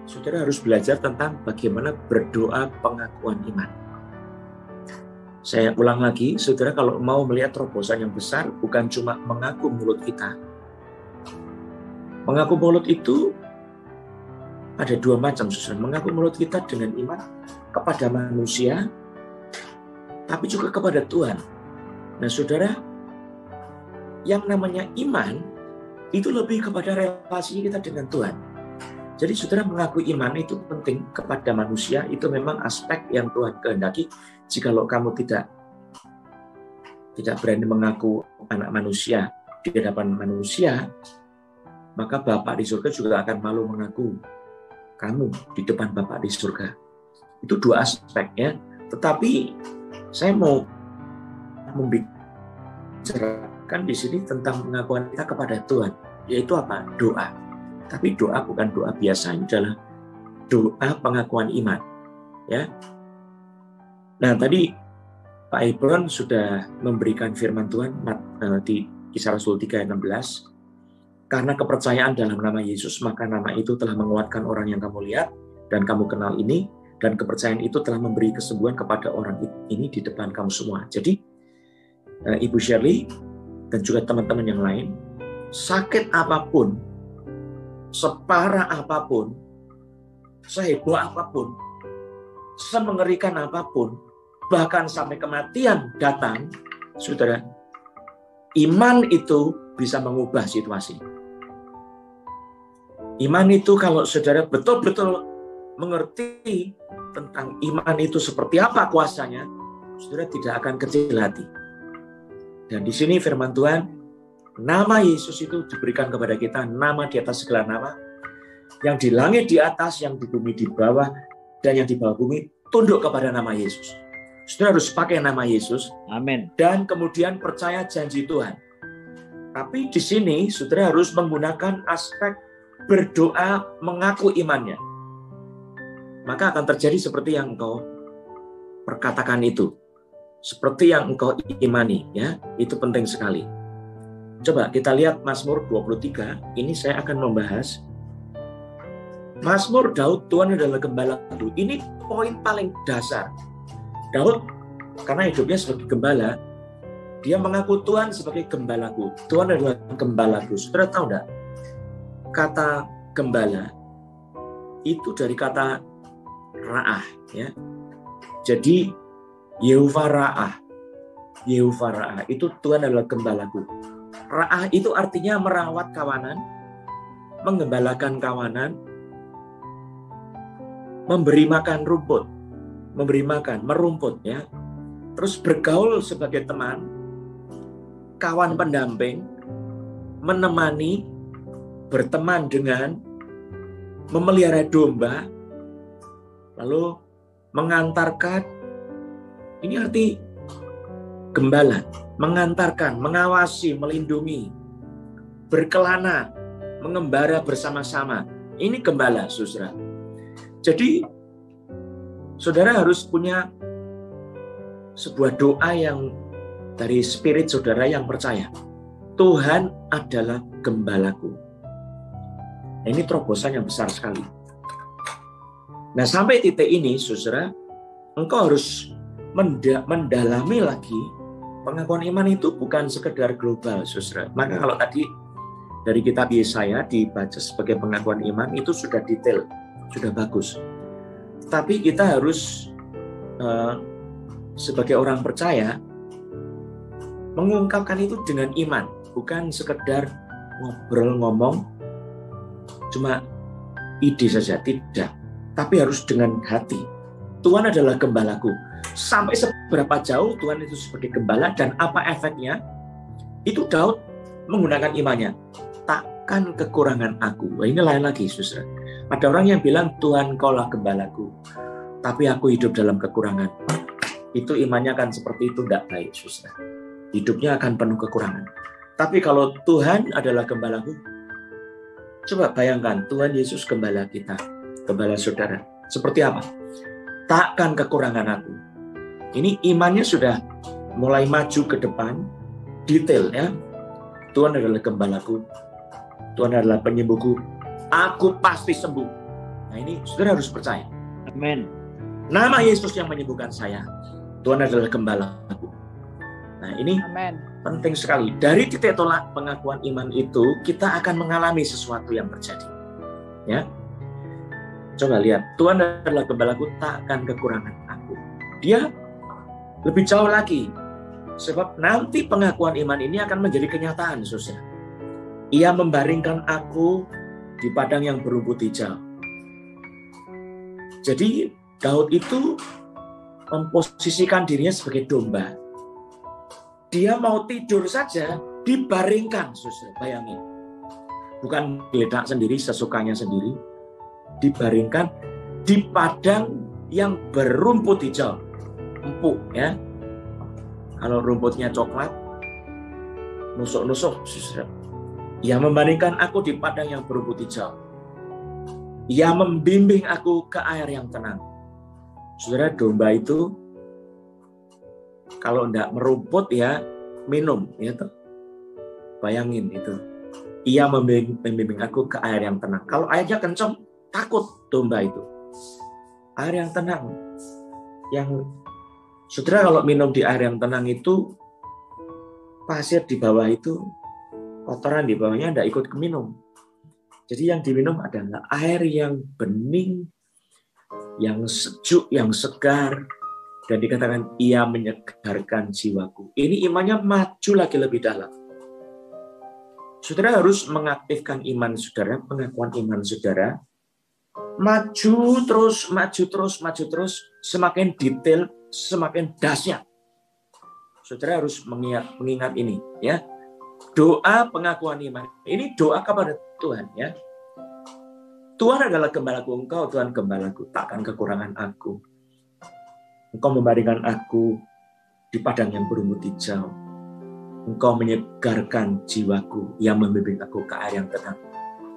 saudara harus belajar tentang bagaimana berdoa pengakuan iman. Saya ulang lagi, saudara, kalau mau melihat terobosan yang besar, bukan cuma mengaku mulut kita. Mengaku mulut itu ada dua macam, saudara. Mengaku mulut kita dengan iman kepada manusia, tapi juga kepada Tuhan. Nah, saudara, yang namanya iman itu lebih kepada relasi kita dengan Tuhan. Jadi saudara mengaku iman itu penting kepada manusia, itu memang aspek yang Tuhan kehendaki. Jikalau kamu tidak berani mengaku anak manusia di hadapan manusia, maka Bapa di surga juga akan malu mengaku kamu di depan Bapa di surga. Itu dua aspek, ya. Tetapi saya mau membicarakan di sini tentang pengakuan kita kepada Tuhan. yaitu apa? Doa. Tapi doa bukan doa biasa, ini adalah doa pengakuan iman. Ya. Nah, tadi Pak Hebron sudah memberikan firman Tuhan di Kisah Rasul 3 ayat 16. Karena kepercayaan dalam nama Yesus, maka nama itu telah menguatkan orang yang kamu lihat dan kamu kenal ini, dan kepercayaan itu telah memberi kesembuhan kepada orang ini di depan kamu semua. Jadi, Ibu Shirley dan juga teman-teman yang lain, sakit apapun, separah apapun, seheboh apapun, semengerikan apapun, bahkan sampai kematian datang, saudara, iman itu bisa mengubah situasi. Iman itu kalau saudara betul-betul mengerti tentang iman itu seperti apa kuasanya, saudara tidak akan kecil hati. Dan di sini firman Tuhan, nama Yesus itu diberikan kepada kita, nama di atas segala nama, yang di langit di atas, yang di bumi di bawah, dan yang di bawah bumi tunduk kepada nama Yesus. Saudara harus pakai nama Yesus. Amin. Dan kemudian percaya janji Tuhan. Tapi di sini saudara harus menggunakan aspek berdoa mengaku imannya. Maka akan terjadi seperti yang engkau perkatakan itu. Seperti yang engkau imani, ya. Itu penting sekali. Coba kita lihat Mazmur 23. Ini saya akan membahas Mazmur Daud, Tuhan adalah gembalaku. Ini poin paling dasar. Daud karena hidupnya sebagai gembala, dia mengaku Tuhan sebagai gembalaku. Tuhan adalah gembalaku. Saudara tahu enggak? Kata gembala itu dari kata ra'ah, ya. Jadi Yehovah Ra'ah. Yehovah Ra'ah itu Tuhan adalah gembalaku. Ra'ah itu artinya merawat kawanan, menggembalakan kawanan, memberi makan rumput, memberi makan, merumput, ya. Terus bergaul sebagai teman, kawan pendamping, menemani, berteman dengan, memelihara domba, lalu mengantarkan. Ini arti gembala, mengantarkan, mengawasi, melindungi, berkelana, mengembara bersama-sama. Ini gembala, saudara. Jadi, saudara harus punya sebuah doa yang dari spirit saudara yang percaya. Tuhan adalah gembalaku. Nah, ini terobosan yang besar sekali. Nah, sampai titik ini, saudara, engkau harus mendalami lagi. Pengakuan iman itu bukan sekedar global, saudara. Maka kalau tadi dari kitab Yesaya dibaca sebagai pengakuan iman, itu sudah detail, sudah bagus. Tapi kita harus sebagai orang percaya mengungkapkan itu dengan iman, bukan sekedar ngobrol ngomong cuma ide saja, tidak. Tapi harus dengan hati. Tuhan adalah gembalaku. Sampai seberapa jauh Tuhan itu sebagai gembala dan apa efeknya? Itu Daud menggunakan imannya. Takkan kekurangan aku. Wah, ini lain lagi, saudara. Ada orang yang bilang Tuhan kaulah gembalaku, tapi aku hidup dalam kekurangan. Itu imannya akan seperti itu, tidak baik, saudara. Hidupnya akan penuh kekurangan. Tapi kalau Tuhan adalah gembalaku, coba bayangkan Tuhan Yesus gembala kita, gembala saudara. Seperti apa? Takkan kekurangan aku. Ini imannya sudah mulai maju ke depan, detail, ya. Tuhan adalah gembalaku, Tuhan adalah penyembuhku, aku pasti sembuh. Nah, ini saudara harus percaya. Amin. Nama Yesus yang menyembuhkan saya. Tuhan adalah gembalaku. Nah, ini Amen. Penting sekali. Dari titik tolak pengakuan iman itu, kita akan mengalami sesuatu yang terjadi. Ya. Coba lihat, Tuhan adalah gembalaku, takkan kekurangan aku. Dia lebih jauh lagi. Sebab nanti pengakuan iman ini akan menjadi kenyataan, saudara. Ia membaringkan aku di padang yang berumput hijau. Jadi Daud itu memposisikan dirinya sebagai domba. Dia mau tidur saja, dibaringkan, saudara. Bayangin. Bukan geledak sendiri, sesukanya sendiri. Dibaringkan di padang yang berumput hijau. Empuk, ya. Kalau rumputnya coklat, nusuk-nusuk, saudara. Ia membandingkan aku di padang yang berumput hijau. Ia membimbing aku ke air yang tenang. Saudara, domba itu kalau enggak merumput ya minum, ya toh. Bayangin itu. Ia membimbing aku ke air yang tenang. Kalau airnya kencang, takut domba itu. Air yang tenang. Yang saudara kalau minum di air yang tenang itu, pasir di bawah itu, kotoran di bawahnya enggak ikut keminum. Jadi yang diminum adalah air yang bening, yang sejuk, yang segar. Dan dikatakan ia menyegarkan jiwaku. Ini imannya maju lagi lebih dalam. Saudara harus mengaktifkan iman saudara, pengakuan iman saudara. Maju terus, semakin detail, semakin dahsyat. Saudara harus mengingat ini, ya. Doa pengakuan iman. Ini doa kepada Tuhan, ya. Tuhan adalah gembalaku, Engkau Tuhan gembalaku, takkan kekurangan aku. Engkau memberikan aku di padang yang berumput hijau. Engkau menyegarkan jiwaku, yang membimbing aku ke air yang tenang.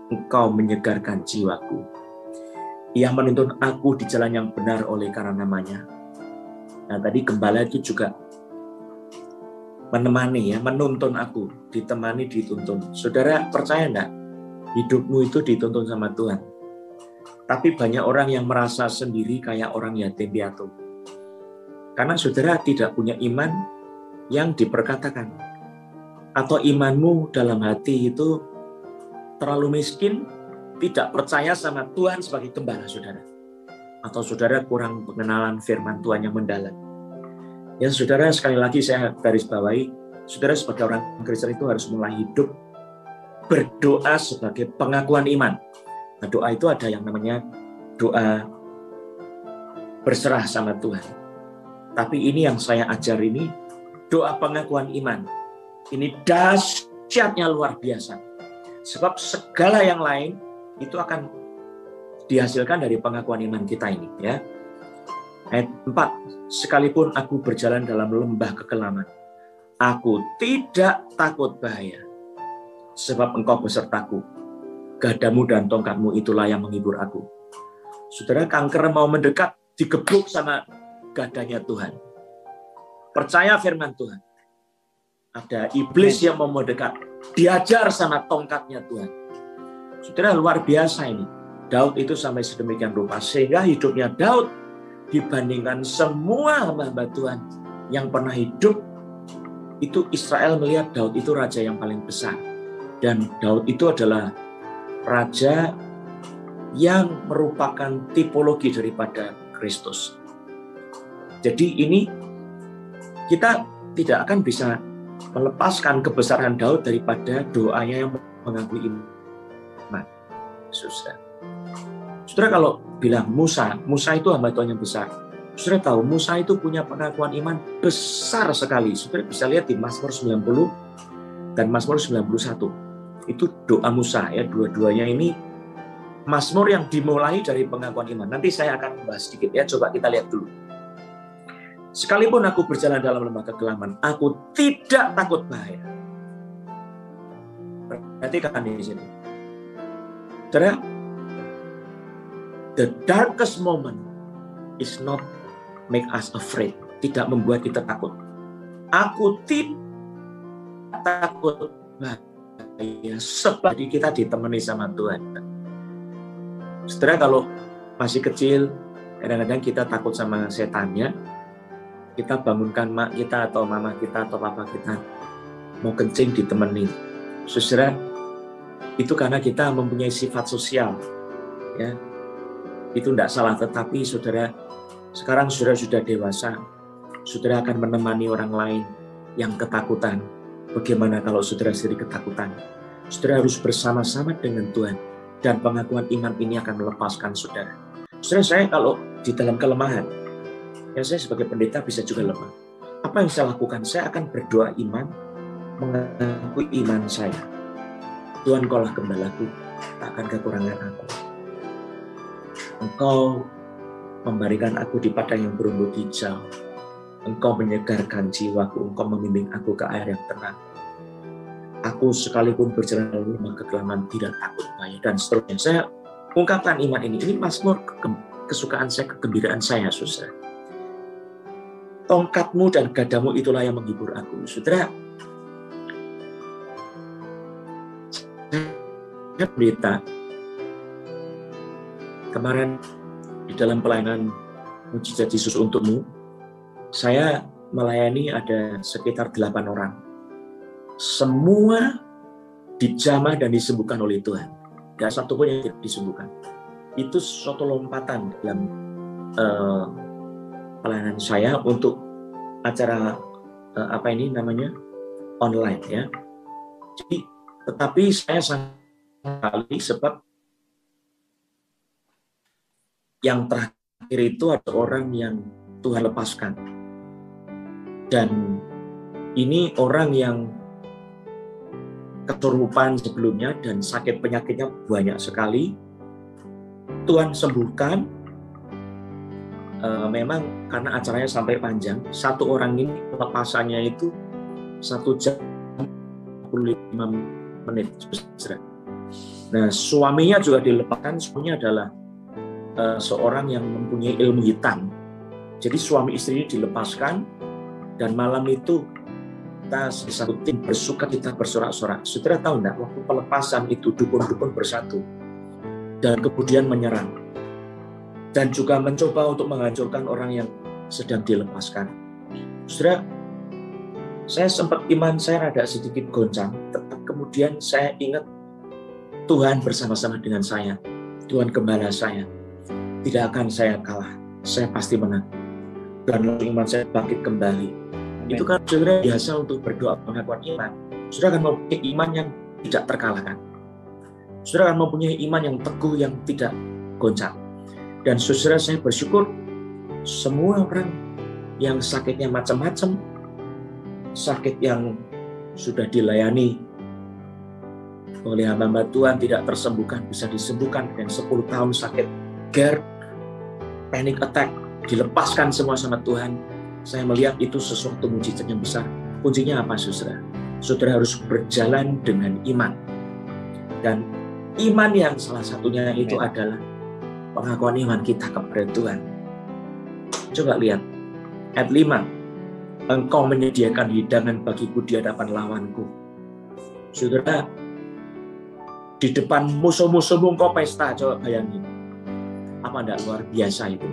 Engkau menyegarkan jiwaku. Ia menuntun aku di jalan yang benar oleh karena namanya. Nah, tadi gembala itu juga menemani, ya, menuntun aku, ditemani, dituntun. Saudara percaya enggak? Hidupmu itu dituntun sama Tuhan. Tapi banyak orang yang merasa sendiri kayak orang yatim piatu. Karena saudara tidak punya iman yang diperkatakan. Atau imanmu dalam hati itu terlalu miskin, tidak percaya sama Tuhan sebagai gembala saudara. Atau saudara kurang pengenalan firman Tuhan yang mendalam. Ya saudara, sekali lagi saya garis bawahi, saudara sebagai orang Kristen itu harus mulai hidup berdoa sebagai pengakuan iman. Nah, doa itu ada yang namanya doa berserah sama Tuhan. Tapi ini yang saya ajar ini, doa pengakuan iman. Ini dahsyatnya luar biasa. Sebab segala yang lain itu akan dihasilkan dari pengakuan iman kita ini, ya. Ayat 4, sekalipun aku berjalan dalam lembah kekelaman, aku tidak takut bahaya, sebab Engkau besertaku. Gadamu dan tongkatmu itulah yang menghibur aku. Saudara, kanker mau mendekat, digebuk sama gadanya Tuhan. Percaya firman Tuhan. Ada iblis yang mau mendekat, diajar sama tongkatnya Tuhan. Saudara, luar biasa ini. Daud itu sampai sedemikian rupa, sehingga hidupnya Daud dibandingkan semua hamba-hamba Tuhan yang pernah hidup, itu Israel melihat Daud itu raja yang paling besar. Dan Daud itu adalah raja yang merupakan tipologi daripada Kristus. Jadi ini kita tidak akan bisa melepaskan kebesaran Daud daripada doanya yang mengakui iman. Saudara kalau bilang Musa itu hamba Tuhan yang besar. Saudara tahu Musa itu punya pengakuan iman besar sekali. Saudara bisa lihat di Mazmur 90 dan Mazmur 91. Itu doa Musa, ya, dua-duanya ini Mazmur yang dimulai dari pengakuan iman. Nanti saya akan membahas sedikit, ya. Coba kita lihat dulu. Sekalipun aku berjalan dalam lembah kegelaman, aku tidak takut bahaya. Perhatikan di sini. Saudara, the darkest moment is not make us afraid. Tidak membuat kita takut. Aku tidak takut bahaya, sebab kita ditemani sama Tuhan. Saudara, kalau masih kecil, kadang-kadang kita takut sama setannya. Kita bangunkan mak kita atau mama kita atau papa kita mau kencing ditemani. Saudara, itu karena kita mempunyai sifat sosial, ya. Itu tidak salah, tetapi saudara, sekarang saudara sudah dewasa, saudara akan menemani orang lain yang ketakutan. Bagaimana kalau saudara sendiri ketakutan? Saudara harus bersama-sama dengan Tuhan, dan pengakuan iman ini akan melepaskan saudara. Saudara, saya kalau di dalam kelemahan, ya saya sebagai pendeta bisa juga lemah. Apa yang saya lakukan? Saya akan berdoa iman, mengakui iman saya. Tuhan, Engkaulah gembalaku, takkan kekurangan aku. Engkau memberikan aku di padang yang berumput hijau. Engkau menyegarkan jiwaku, Engkau membimbing aku ke air yang tenang. Aku sekalipun berjalan di lembah kegelapan tidak takut bahaya, dan seterusnya. Saya ungkapkan iman ini. Ini mazmur kesukaan saya, kegembiraan saya, saudara. Tongkatmu dan gadamu itulah yang menghibur aku. Saudara, saya berita kemarin di dalam pelayanan Mujizat Yesus Untukmu, saya melayani ada sekitar 8 orang. Semua dijamah dan disembuhkan oleh Tuhan. Tidak satu pun yang tidak disembuhkan. Itu suatu lompatan dalam pelayanan saya untuk acara online ya. Jadi, tetapi saya sangat sekali sebab yang terakhir itu ada orang yang Tuhan lepaskan. Dan ini orang yang kesurupan sebelumnya dan sakit penyakitnya banyak sekali. Tuhan sembuhkan. Memang karena acaranya sampai panjang, satu orang ini lepasannya itu 1 jam 45 menit. Nah, suaminya juga dilepaskan. Suaminya adalah seorang yang mempunyai ilmu hitam. Jadi suami istri ini dilepaskan, dan malam itu kita satu tim bersuka cita bersorak-sorak. Saudara tahu enggak, waktu pelepasan itu dukun-dukun bersatu dan kemudian menyerang dan juga mencoba untuk menghancurkan orang yang sedang dilepaskan. Saudara, saya sempat iman saya rada sedikit goncang, tetapi kemudian saya ingat Tuhan bersama-sama dengan saya. Tuhan gembala saya. Tidak akan saya kalah. Saya pasti menang. Dan iman saya bangkit kembali. Amen. Itu kan saudara biasa untuk berdoa pengakuan iman. Saudara akan mempunyai iman yang tidak terkalahkan. Saudara akan mempunyai iman yang teguh, yang tidak goncang. Dan saudara, saya bersyukur semua orang yang sakitnya macam-macam, sakit yang sudah dilayani oleh hamba Tuhan tidak tersembuhkan, bisa disembuhkan. Dan 10 tahun sakit GERD, panic attack, dilepaskan semua sama Tuhan. Saya melihat itu sesuatu mujizat yang besar. Kuncinya apa, saudara? Saudara harus berjalan dengan iman. Dan iman yang salah satunya itu adalah pengakuan iman kita kepada Tuhan. Coba lihat ayat 5. Engkau menyediakan hidangan bagiku di hadapan lawanku. Saudara, di depan musuh-musuhmu engkau pesta. Coba bayangin. Apa enggak luar biasa itu?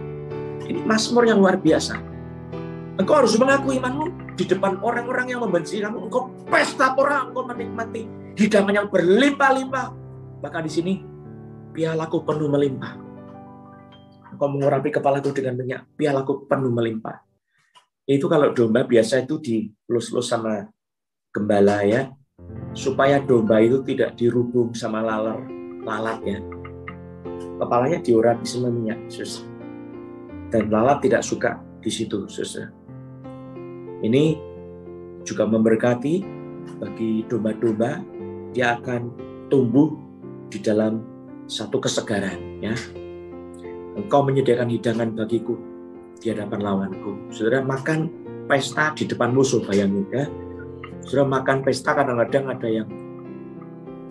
Ini mazmur yang luar biasa. Engkau harus mengaku imanmu di depan orang-orang yang membenci kamu. Engkau pesta pora, engkau menikmati hidangan yang berlimpah-limpah. Bahkan di sini, pialaku penuh melimpah. Engkau mengurapi kepalaku dengan minyak, pialaku penuh melimpah. Itu kalau domba biasa itu dilus-lus sama gembala ya, supaya domba itu tidak dirubung sama lalat ya. Kepalanya diurapi sama minyak, saudara. Dan lalat tidak suka di situ, saudara. Ini juga memberkati bagi domba-domba, dia akan tumbuh di dalam satu kesegaran ya. Engkau menyediakan hidangan bagiku di hadapan lawanku. Saudara, makan pesta di depan musuh, bayangin ya. Saudara, makan pesta kadang-kadang ada yang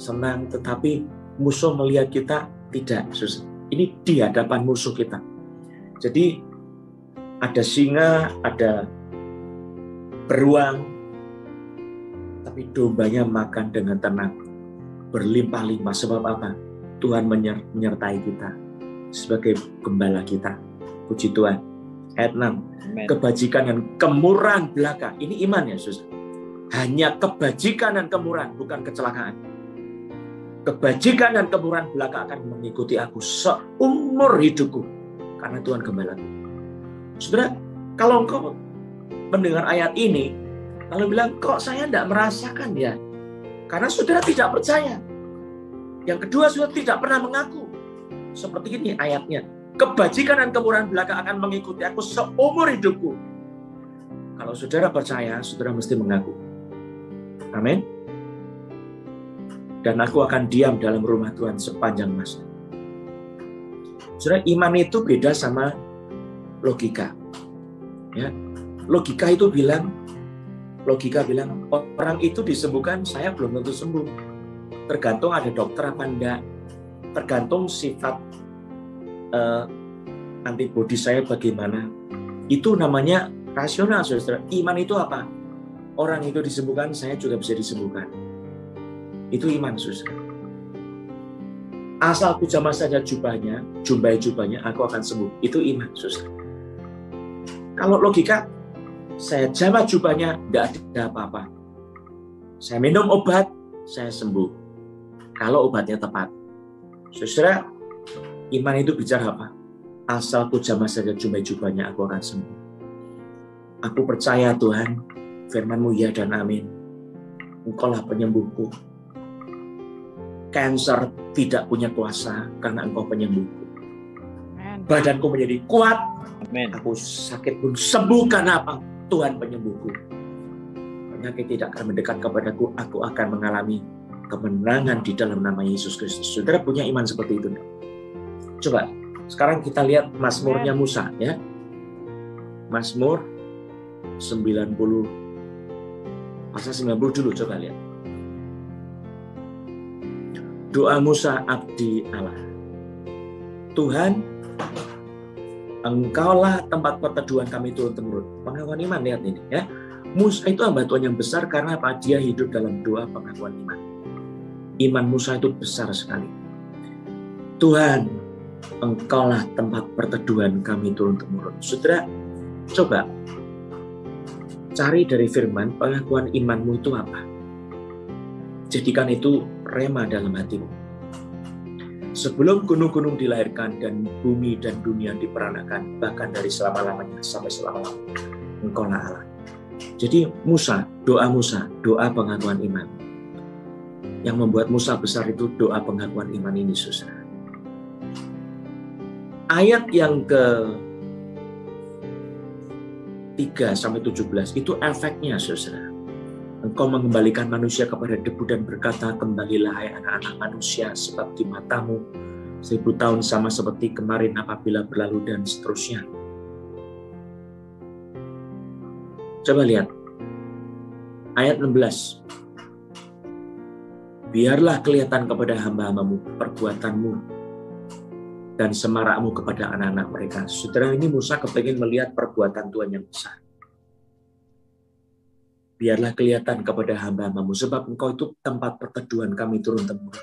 senang, tetapi musuh melihat kita tidak. Saudara, ini di hadapan musuh kita. Jadi ada singa, ada beruang, tapi dombanya makan dengan tenang, berlimpah-limpah. Sebab apa? Tuhan menyertai kita sebagai gembala kita. Puji Tuhan. Ayat 6. Amen. Kebajikan dan kemurahan belaka. Ini iman ya, saudara. Hanya kebajikan dan kemurahan, bukan kecelakaan. Kebajikan dan kemurahan belaka akan mengikuti aku seumur hidupku, karena Tuhan gembalaku. Saudara, kalau engkau mendengar ayat ini, lalu bilang, kok saya tidak merasakan ya? Karena saudara tidak percaya. Yang kedua, saudara tidak pernah mengaku. Seperti ini ayatnya. Kebajikan dan kemurahan belaka akan mengikuti aku seumur hidupku. Kalau saudara percaya, saudara mesti mengaku. Amin. Dan aku akan diam dalam rumah Tuhan sepanjang masa. Saudara, iman itu beda sama logika. Ya. Logika itu bilang, logika bilang, orang itu disembuhkan, saya belum tentu sembuh. Tergantung ada dokter apa enggak. Tergantung sifat antibodi saya bagaimana. Itu namanya rasional, saudara. Iman itu apa? Orang itu disembuhkan, saya juga bisa disembuhkan. Itu iman, saudara. Asal ku jamah saja jubahnya, aku akan sembuh. Itu iman, saudara. Kalau logika, saya jamah jubahnya, tidak ada apa-apa. Saya minum obat, saya sembuh. Kalau obatnya tepat. Saudara, iman itu bicara apa? Asal ku jamah saja jubahnya, aku akan sembuh. Aku percaya Tuhan, firman-Mu ya dan amin. Engkaulah penyembuhku. Kanker tidak punya kuasa karena Engkau penyembuhku. Badanku menjadi kuat. Amin. Aku sakit pun sembuh karena apa? Tuhan penyembuhku. Penyakit tidak akan mendekat kepadaku. Aku akan mengalami kemenangan di dalam nama Yesus Kristus. Saudara punya iman seperti itu? Coba sekarang kita lihat Mazmurnya Musa, ya. Mazmur 90. Pasal 90 dulu, coba lihat. Doa Musa abdi Allah. Tuhan, Engkaulah tempat perteduhan kami turun-temurun. Pengakuan iman, lihat ini, ya. Musa itu hamba Tuhan yang besar karena apa? Dia hidup dalam doa pengakuan iman. Iman Musa itu besar sekali. Tuhan, Engkaulah tempat perteduhan kami turun-temurun. Saudara, coba cari dari firman pengakuan imanmu itu apa? Jadikan itu rema dalam hatimu. Sebelum gunung-gunung dilahirkan dan bumi dan dunia diperanakan, bahkan dari selama-lamanya sampai selama-lamanya, Engkaulah Allah. Jadi Musa, doa pengakuan iman. Yang membuat Musa besar itu doa pengakuan iman ini, saudara. Ayat yang ke-3-17 itu efeknya, saudara. Engkau mengembalikan manusia kepada debu dan berkata, kembalilah hai anak-anak manusia, sebab di matamu 1000 tahun sama seperti kemarin apabila berlalu, dan seterusnya. Coba lihat ayat 16. Biarlah kelihatan kepada hamba-hambamu perbuatanmu dan semarakmu kepada anak-anak mereka. Saudara, ini Musa kepingin melihat perbuatan Tuhan yang besar. Biarlah kelihatan kepada hamba-hambamu, sebab Engkau itu tempat perteduhan kami turun-temurun.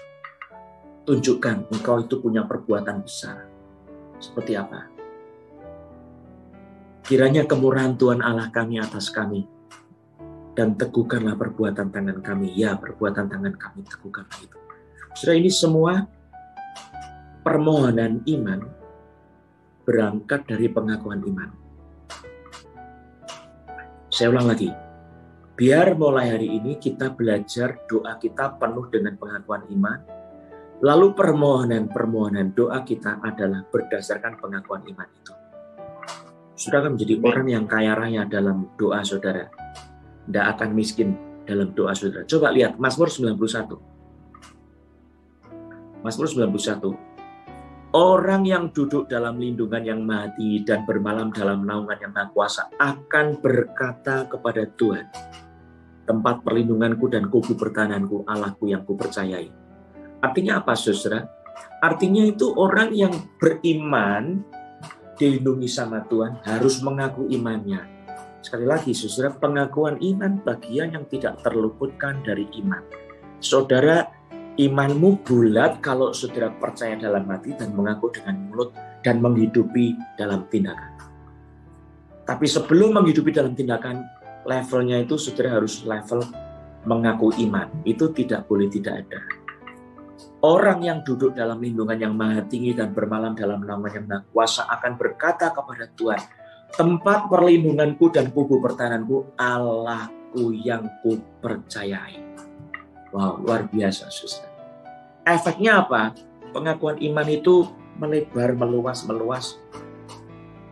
Tunjukkan Engkau itu punya perbuatan besar. Seperti apa? Kiranya kemurahan Tuhan Allah kami atas kami, dan teguhkanlah perbuatan tangan kami. Ya, perbuatan tangan kami teguhkanlah itu. Saudara, ini semua permohonan iman berangkat dari pengakuan iman. Saya ulang lagi. Biar mulai hari ini kita belajar doa kita penuh dengan pengakuan iman. Lalu permohonan doa kita adalah berdasarkan pengakuan iman itu. Saudara akan menjadi orang yang kaya raya dalam doa saudara. Tidak akan miskin dalam doa saudara. Coba lihat Mazmur 91. Mazmur 91. Orang yang duduk dalam lindungan yang Maha Tinggi dan bermalam dalam naungan yang Maha Kuasa akan berkata kepada Tuhan, tempat perlindunganku dan kubu pertahananku, Allahku yang kupercayai. Artinya apa, saudara? Artinya itu orang yang beriman dilindungi sama Tuhan harus mengaku imannya. Sekali lagi, saudara, pengakuan iman bagian yang tidak terluputkan dari iman. Saudara, imanmu bulat kalau saudara percaya dalam hati dan mengaku dengan mulut dan menghidupi dalam tindakan. Tapi sebelum menghidupi dalam tindakan, levelnya itu saudara harus level mengaku iman. Itu tidak boleh tidak ada. Orang yang duduk dalam lindungan yang Maha Tinggi dan bermalam dalam naungan yang Maha Kuasa akan berkata kepada Tuhan, tempat perlindunganku dan kubu pertahananku, Allahku yang kupercayai. Wow, luar biasa, saudara. Efeknya apa? Pengakuan iman itu melebar, meluas.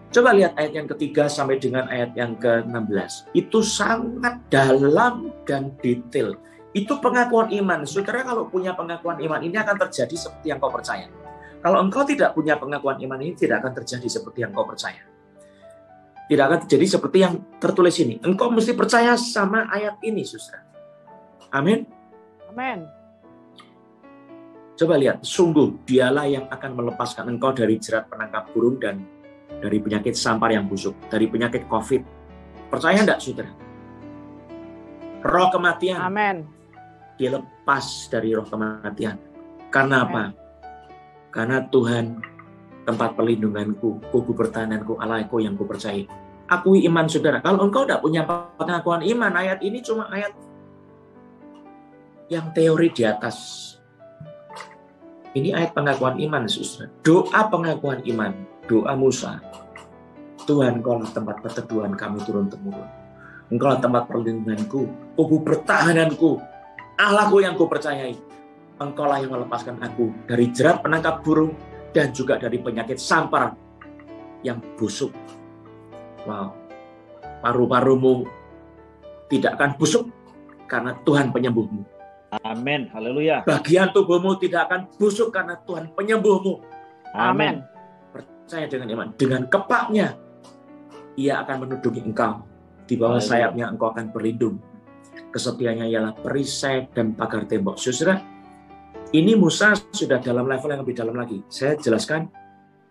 Coba lihat ayat yang ke-3 sampai dengan ayat yang ke-16. Itu sangat dalam dan detail. Itu pengakuan iman. Saudara, kalau punya pengakuan iman ini akan terjadi seperti yang kau percaya. Kalau engkau tidak punya pengakuan iman ini tidak akan terjadi seperti yang kau percaya. Tidak akan terjadi seperti yang tertulis ini. Engkau mesti percaya sama ayat ini, saudara. Amin. Amin. Coba lihat, sungguh dialah yang akan melepaskan engkau dari jerat penangkap burung dan dari penyakit sampar yang busuk, dari penyakit COVID. Percaya enggak, saudara? Roh kematian. Amin. Dilepas dari roh kematian. Karena apa? Karena Tuhan tempat perlindunganku, kubu pertahananku, Allahku yang kupercayai. Akui iman saudara. Kalau engkau tidak punya pengakuan iman, ayat ini cuma ayat yang teori di atas. Ini ayat pengakuan iman, saudara. Doa pengakuan iman, doa Musa. Tuhan, Engkau lah tempat perteduhan kami turun-temurun. Engkau lah tempat perlindunganku, kubu pertahananku, Allahku yang kupercayai. Engkau lah yang melepaskan aku dari jerat penangkap burung dan juga dari penyakit sampar yang busuk. Wow, paru-parumu tidak akan busuk karena Tuhan penyembuhmu. Amin. Haleluya. Bagian tubuhmu tidak akan busuk karena Tuhan penyembuhmu. Amin. Percaya dengan iman. Dengan kepaknya, ia akan menudungi engkau. Di bawah sayapnya engkau akan berlindung. Kesetiaannya ialah perisai dan pagar tembok. Saudara, ini Musa sudah dalam level yang lebih dalam lagi. Saya jelaskan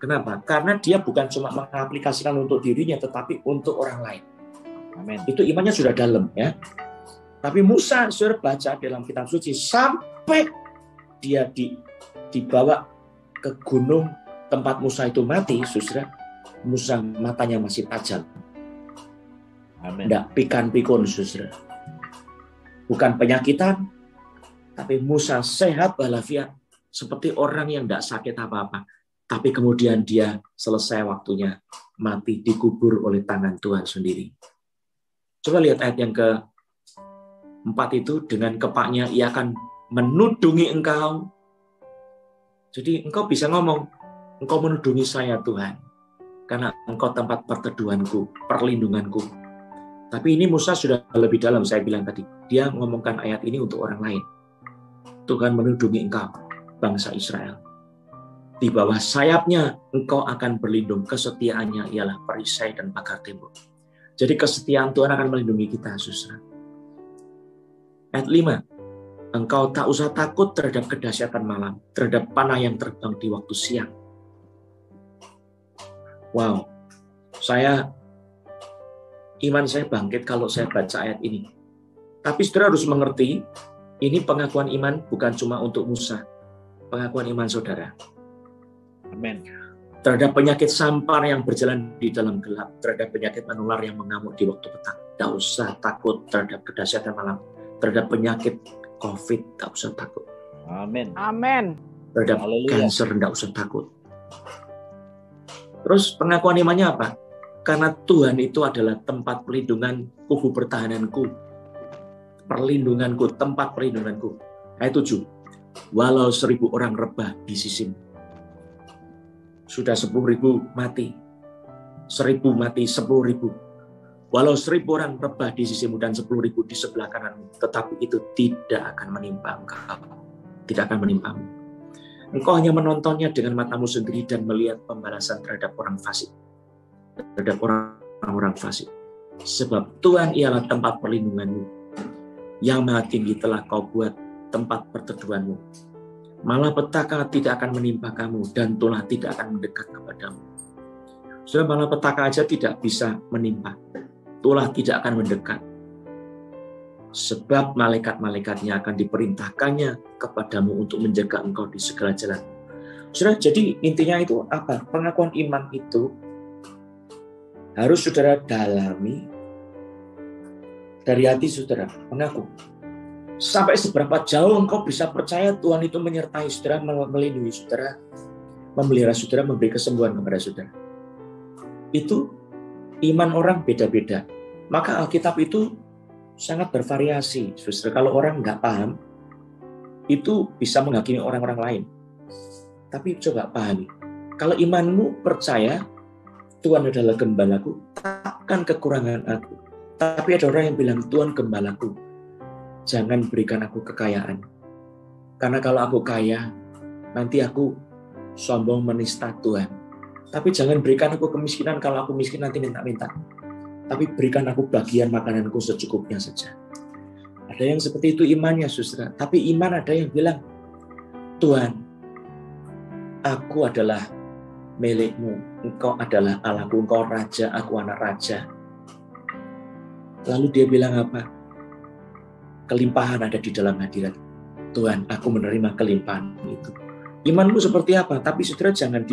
kenapa. Karena dia bukan cuma mengaplikasikan untuk dirinya, tetapi untuk orang lain. Amin. Itu imannya sudah dalam, ya. Tapi Musa, saudara baca dalam kitab suci, sampai dia dibawa ke gunung tempat Musa itu mati, saudara, Musa matanya masih tajam. Amin. Tidak pikan-pikun, saudara. Bukan penyakitan, tapi Musa sehat walafiat, seperti orang yang tidak sakit apa-apa. Tapi kemudian dia selesai waktunya mati, dikubur oleh tangan Tuhan sendiri. Coba lihat ayat yang ke-4 itu, dengan kepaknya ia akan menudungi engkau. Jadi engkau bisa ngomong, engkau menudungi saya Tuhan, karena engkau tempat perteduhanku, perlindunganku. Tapi ini Musa sudah lebih dalam, saya bilang tadi. Dia ngomongkan ayat ini untuk orang lain. Tuhan menudungi engkau, bangsa Israel. Di bawah sayapnya engkau akan berlindung, kesetiaannya ialah perisai dan pagar tembok. Jadi kesetiaan Tuhan akan melindungi kita, saudara. Ayat 5, engkau tak usah takut terhadap kedahsyatan malam, terhadap panah yang terbang di waktu siang. Wow, iman saya bangkit kalau saya baca ayat ini. Tapi saudara harus mengerti, ini pengakuan iman bukan cuma untuk Musa, pengakuan iman saudara. Amin. Terhadap penyakit sampar yang berjalan di dalam gelap, terhadap penyakit menular yang mengamuk di waktu petang, tak usah takut terhadap kedahsyatan malam. Terhadap penyakit COVID, tak usah takut. Amin. Amin. Terhadap kanker, tak usah takut. Terus pengakuan imannya apa? Karena Tuhan itu adalah tempat perlindungan, kubu pertahananku, perlindunganku, tempat perlindunganku. Ayat 7, walau 1000 orang rebah di sisimu, sudah 10.000 mati, 1000 mati, 10.000. Walau 1000 orang rebah di sisimu dan 10.000 di sebelah kananmu, tetapi itu tidak akan menimpa engkau. Tidak akan menimpamu. Engkau hanya menontonnya dengan matamu sendiri dan melihat pembalasan terhadap orang fasik. Terhadap orang-orang fasik. Sebab Tuhan ialah tempat perlindunganmu. Yang Maha Tinggi telah kau buat tempat perteduhanmu. Malapetaka tidak akan menimpa kamu dan tulah tidak akan mendekat kepadamu. Sudah malapetaka aja tidak bisa menimpa. Tulah tidak akan mendekat. Sebab malaikat-malaikatnya akan diperintahkannya kepadamu untuk menjaga engkau di segala jalan. Saudara, jadi intinya itu apa? Pengakuan iman itu harus saudara dalami dari hati saudara, mengaku. Sampai seberapa jauh engkau bisa percaya Tuhan itu menyertai saudara, melindungi saudara, memelihara saudara, memberi kesembuhan kepada saudara. Itu iman orang beda-beda. Maka Alkitab itu sangat bervariasi. Saudara, kalau orang nggak paham, itu bisa menghakimi orang-orang lain. Tapi coba pahami. Kalau imanmu percaya Tuhan adalah gembalaku, takkan kekurangan aku. Tapi ada orang yang bilang, Tuhan gembalaku, jangan berikan aku kekayaan. Karena kalau aku kaya, nanti aku sombong menista Tuhan. Tapi jangan berikan aku kemiskinan, kalau aku miskin nanti minta-minta. Tapi berikan aku bagian makananku secukupnya saja. Ada yang seperti itu imannya, saudara. Tapi iman ada yang bilang, Tuhan, aku adalah milikmu, engkau adalah Allahku, engkau raja, aku anak raja. Lalu dia bilang apa? Kelimpahan ada di dalam hadirat. Tuhan, aku menerima kelimpahan itu. Imanmu seperti apa? Tapi saudara jangan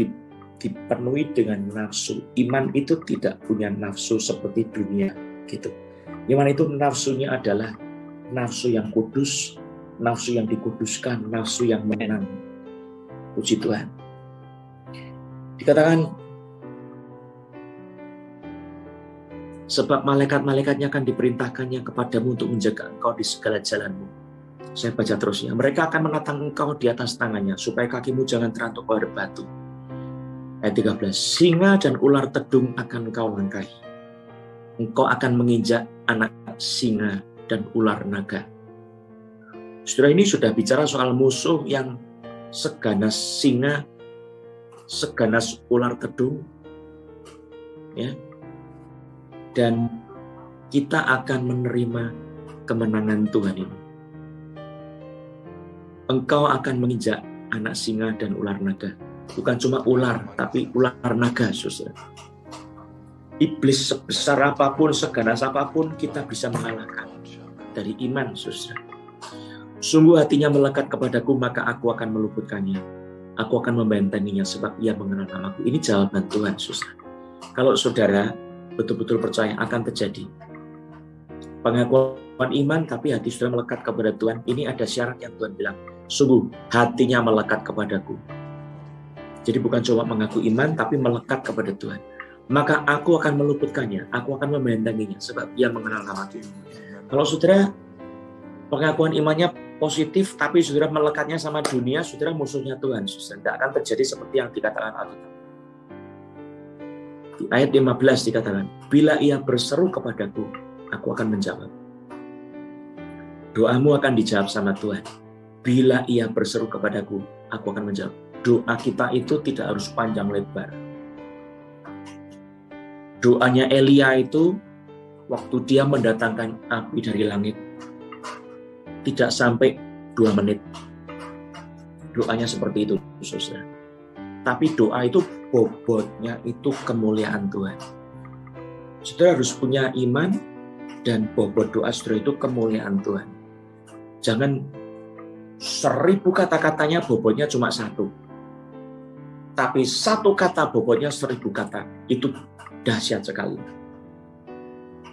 dipenuhi dengan nafsu. Iman itu tidak punya nafsu seperti dunia gitu. Iman itu nafsunya adalah nafsu yang kudus, nafsu yang dikuduskan, nafsu yang menang. Puji Tuhan. Dikatakan, sebab malaikat-malaikatnya akan diperintahkannya kepadamu untuk menjaga engkau di segala jalanmu. Saya baca terusnya. Mereka akan menatang engkau di atas tangannya, supaya kakimu jangan terantuk pada batu. Ayat 13. Singa dan ular tedung akan engkau langkahi. Engkau akan menginjak anak singa dan ular naga. Saudara, ini sudah bicara soal musuh yang seganas singa, seganas ular tedung, ya. Dan kita akan menerima kemenangan Tuhan ini. Engkau akan menginjak anak singa dan ular naga. Bukan cuma ular, tapi ular naga, saudara. Iblis sebesar apapun, seganas apapun, kita bisa mengalahkan dari iman, saudara. Sungguh hatinya melekat kepadaku, maka aku akan meluputkannya. Aku akan membentenginya, sebab ia mengenal namaku. Ini jawaban Tuhan, saudara. Kalau saudara betul-betul percaya akan terjadi pengakuan iman, tapi hati saudara melekat kepada Tuhan, ini ada syarat yang Tuhan bilang, sungguh hatinya melekat kepadaku. Jadi bukan cuma mengaku iman, tapi melekat kepada Tuhan. Maka aku akan meluputkannya, aku akan membentenginya, sebab ia mengenal namaku. Kalau saudara pengakuan imannya positif, tapi saudara melekatnya sama dunia, saudara musuhnya Tuhan. Saudara tidak akan terjadi seperti yang dikatakan Alkitab. Di ayat 15 dikatakan, bila ia berseru kepadaku, aku akan menjawab. Doamu akan dijawab sama Tuhan. Bila ia berseru kepadaku, aku akan menjawab. Doa kita itu tidak harus panjang lebar. Doanya Elia itu, waktu dia mendatangkan api dari langit, tidak sampai 2 menit. Doanya seperti itu, saudara. Tapi doa itu bobotnya itu kemuliaan Tuhan. Saudara harus punya iman, dan bobot doa saudara itu kemuliaan Tuhan. Jangan 1000 kata-katanya bobotnya cuma 1. Tapi 1 kata bobotnya 1000 kata. Itu dahsyat sekali.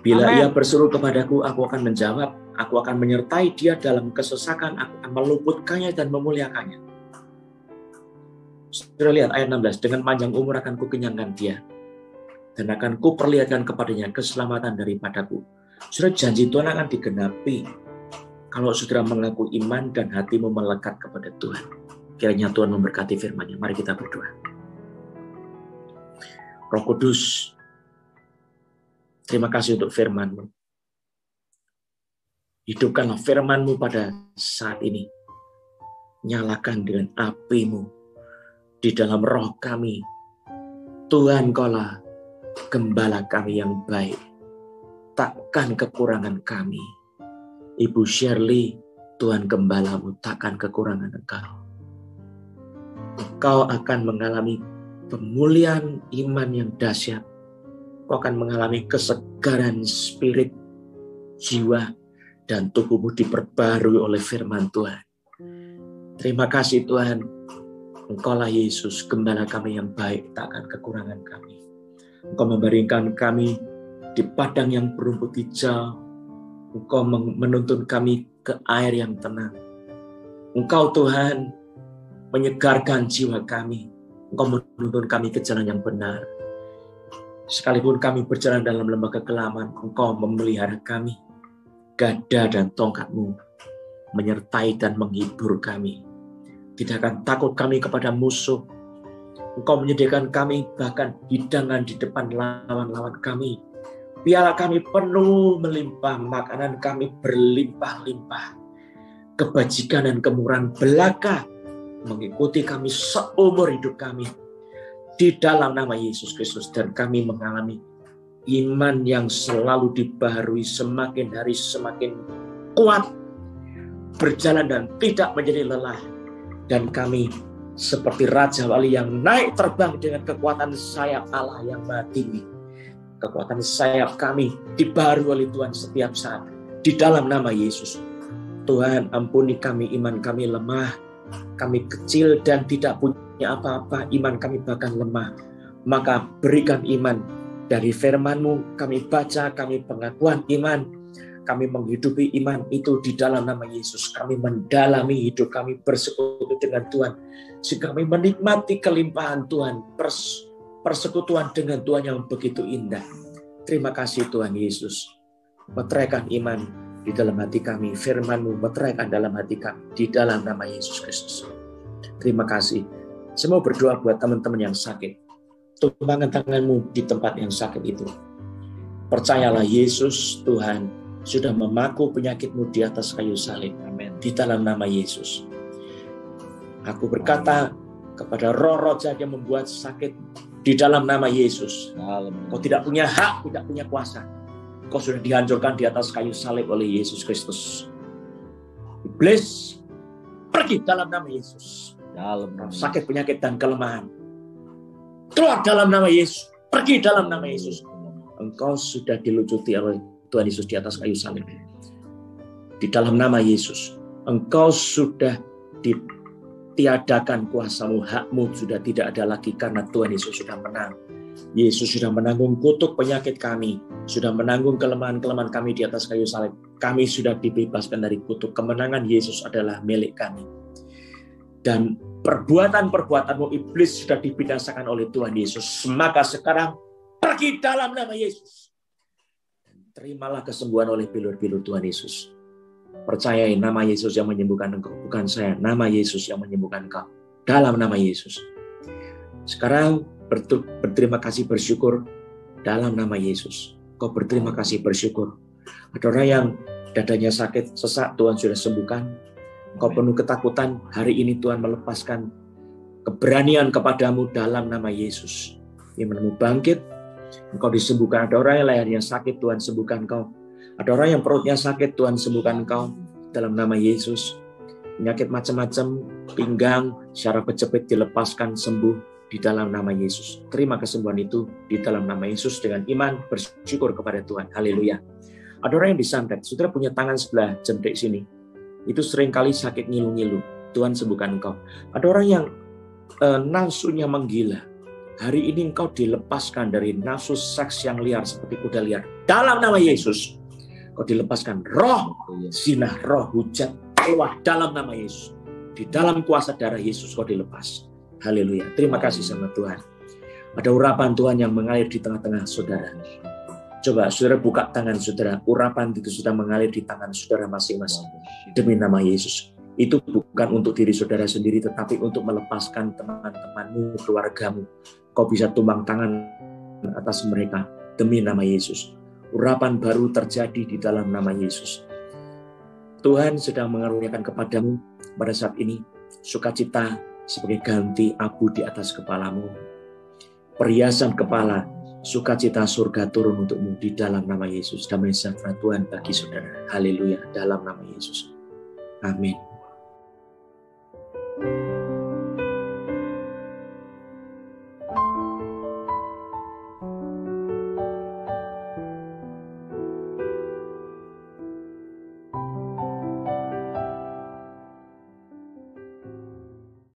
Bila Amen. Ia berseru kepadaku, aku akan menjawab. Aku akan menyertai dia dalam kesesakan. Aku akan meluputkannya dan memuliakannya. Saudara lihat ayat 16. Dengan panjang umur akan kukenyangkan dia. Dan akan kuperlihatkan kepadanya keselamatan daripadaku. Saudara, janji Tuhan akan digenapi. Kalau saudara mengaku iman dan hatimu melekat kepada Tuhan. Kiranya Tuhan memberkati firman-Nya. Mari kita berdoa. Roh Kudus, terima kasih untuk firman-Mu. Hidupkanlah firman-Mu pada saat ini. Nyalakan dengan api-Mu di dalam roh kami. Tuhan, Kaulah gembala kami yang baik. Takkan kekurangan kami. Ibu Shirley, Tuhan gembalamu, takkan kekurangan engkau. Engkau akan mengalami pemulihan iman yang dahsyat. Engkau akan mengalami kesegaran spirit, jiwa, dan tubuhmu diperbarui oleh firman Tuhan. Terima kasih Tuhan. Engkaulah Yesus, gembala kami yang baik, takkan kekurangan kami. Engkau membaringkan kami di padang yang berumput hijau. Engkau menuntun kami ke air yang tenang. Engkau Tuhan menyegarkan jiwa kami. Engkau menuntun kami ke jalan yang benar. Sekalipun kami berjalan dalam lembah kekelaman, Engkau memelihara kami. Gada dan tongkat-Mu menyertai dan menghibur kami. Tidak akan takut kami kepada musuh. Engkau menyediakan kami bahkan hidangan di depan lawan-lawan kami. Piala kami penuh melimpah, makanan kami berlimpah-limpah. Kebajikan dan kemurahan belaka mengikuti kami seumur hidup kami. di dalam nama Yesus Kristus. Dan kami mengalami iman yang selalu dibaharui semakin hari semakin kuat, berjalan dan tidak menjadi lelah. Dan kami seperti Raja Wali yang naik terbang dengan kekuatan sayap Allah yang maha tinggi. Kekuatan sayap kami dibaharui oleh Tuhan setiap saat di dalam nama Yesus. Tuhan, ampuni kami, iman kami lemah, kami kecil dan tidak punya apa-apa, iman kami bahkan lemah. Maka berikan iman dari firman-Mu, kami baca, kami pengakuan iman, kami menghidupi iman itu di dalam nama Yesus. Kami mendalami hidup kami bersekutu dengan Tuhan, sehingga kami menikmati kelimpahan Tuhan, persekutuan dengan Tuhan yang begitu indah. Terima kasih Tuhan Yesus. Meteraikan iman di dalam hati kami, firman-Mu meteraikan dalam hati kami di dalam nama Yesus Kristus. Terima kasih. Saya mau berdoa buat teman-teman yang sakit. Tumpangkan tangan-Mu di tempat yang sakit itu. Percayalah Yesus Tuhan sudah memaku penyakit-Mu di atas kayu salib. Amin. Di dalam nama Yesus. Aku berkata kepada roh-roh jahat yang membuat sakit di dalam nama Yesus. Kau tidak punya hak, tidak punya kuasa. Kau sudah dihancurkan di atas kayu salib oleh Yesus Kristus. Iblis, pergi dalam nama Yesus. Sakit, penyakit, dan kelemahan, keluar dalam nama Yesus. Pergi dalam nama Yesus. Engkau sudah dilucuti oleh Tuhan Yesus di atas kayu salib. Di dalam nama Yesus. Engkau sudah ditiadakan kuasa-Mu, hak-Mu sudah tidak ada lagi karena Tuhan Yesus sudah menang. Yesus sudah menanggung kutuk penyakit kami, sudah menanggung kelemahan-kelemahan kami di atas kayu salib. Kami sudah dibebaskan dari kutuk. Kemenangan Yesus adalah milik kami. Dan perbuatan-perbuatan-Mu iblis sudah dibinasakan oleh Tuhan Yesus. Maka sekarang pergi dalam nama Yesus. Terimalah kesembuhan oleh bilur-bilur Tuhan Yesus. Percayai nama Yesus yang menyembuhkan engkau, bukan saya. Nama Yesus yang menyembuhkan engkau. Dalam nama Yesus. Sekarang berterima kasih, bersyukur dalam nama Yesus. Kau berterima kasih, bersyukur. Ada orang yang dadanya sakit, sesak, Tuhan sudah sembuhkan. Kau penuh ketakutan, hari ini Tuhan melepaskan keberanian kepadamu dalam nama Yesus. Imanmu bangkit, engkau disembuhkan. Ada orang yang lehernya sakit, Tuhan sembuhkan kau. Ada orang yang perutnya sakit, Tuhan sembuhkan kau dalam nama Yesus. Penyakit macam-macam, pinggang, syaraf kejepit dilepaskan, sembuh di dalam nama Yesus. Terima kesembuhan itu di dalam nama Yesus dengan iman, bersyukur kepada Tuhan. Haleluya. Ada orang yang disantet, saudara punya tangan sebelah jempol sini. Itu seringkali sakit ngilu-ngilu. Tuhan sembuhkan engkau. Ada orang yang nafsunya menggila. Hari ini engkau dilepaskan dari nafsu seks yang liar seperti kuda liar. Dalam nama Yesus. Kau dilepaskan roh zina, roh hujat. Keluar dalam nama Yesus. Di dalam kuasa darah Yesus kau dilepas. Haleluya. Terima kasih sama Tuhan. Ada urapan Tuhan yang mengalir di tengah-tengah saudara. Coba saudara buka tangan saudara. Urapan itu sudah mengalir di tangan saudara masing-masing. Demi nama Yesus. Itu bukan untuk diri saudara sendiri, tetapi untuk melepaskan teman-temanmu, keluargamu. Kau bisa tumbang tangan atas mereka. Demi nama Yesus. Urapan baru terjadi di dalam nama Yesus. Tuhan sedang mengaruniakan kepadamu pada saat ini sukacita sebagai ganti abu di atas kepalamu. Perhiasan kepala, sukacita surga turun untukmu di dalam nama Yesus. Damai sejahtera Tuhan bagi saudara. Haleluya. Dalam nama Yesus. Amin.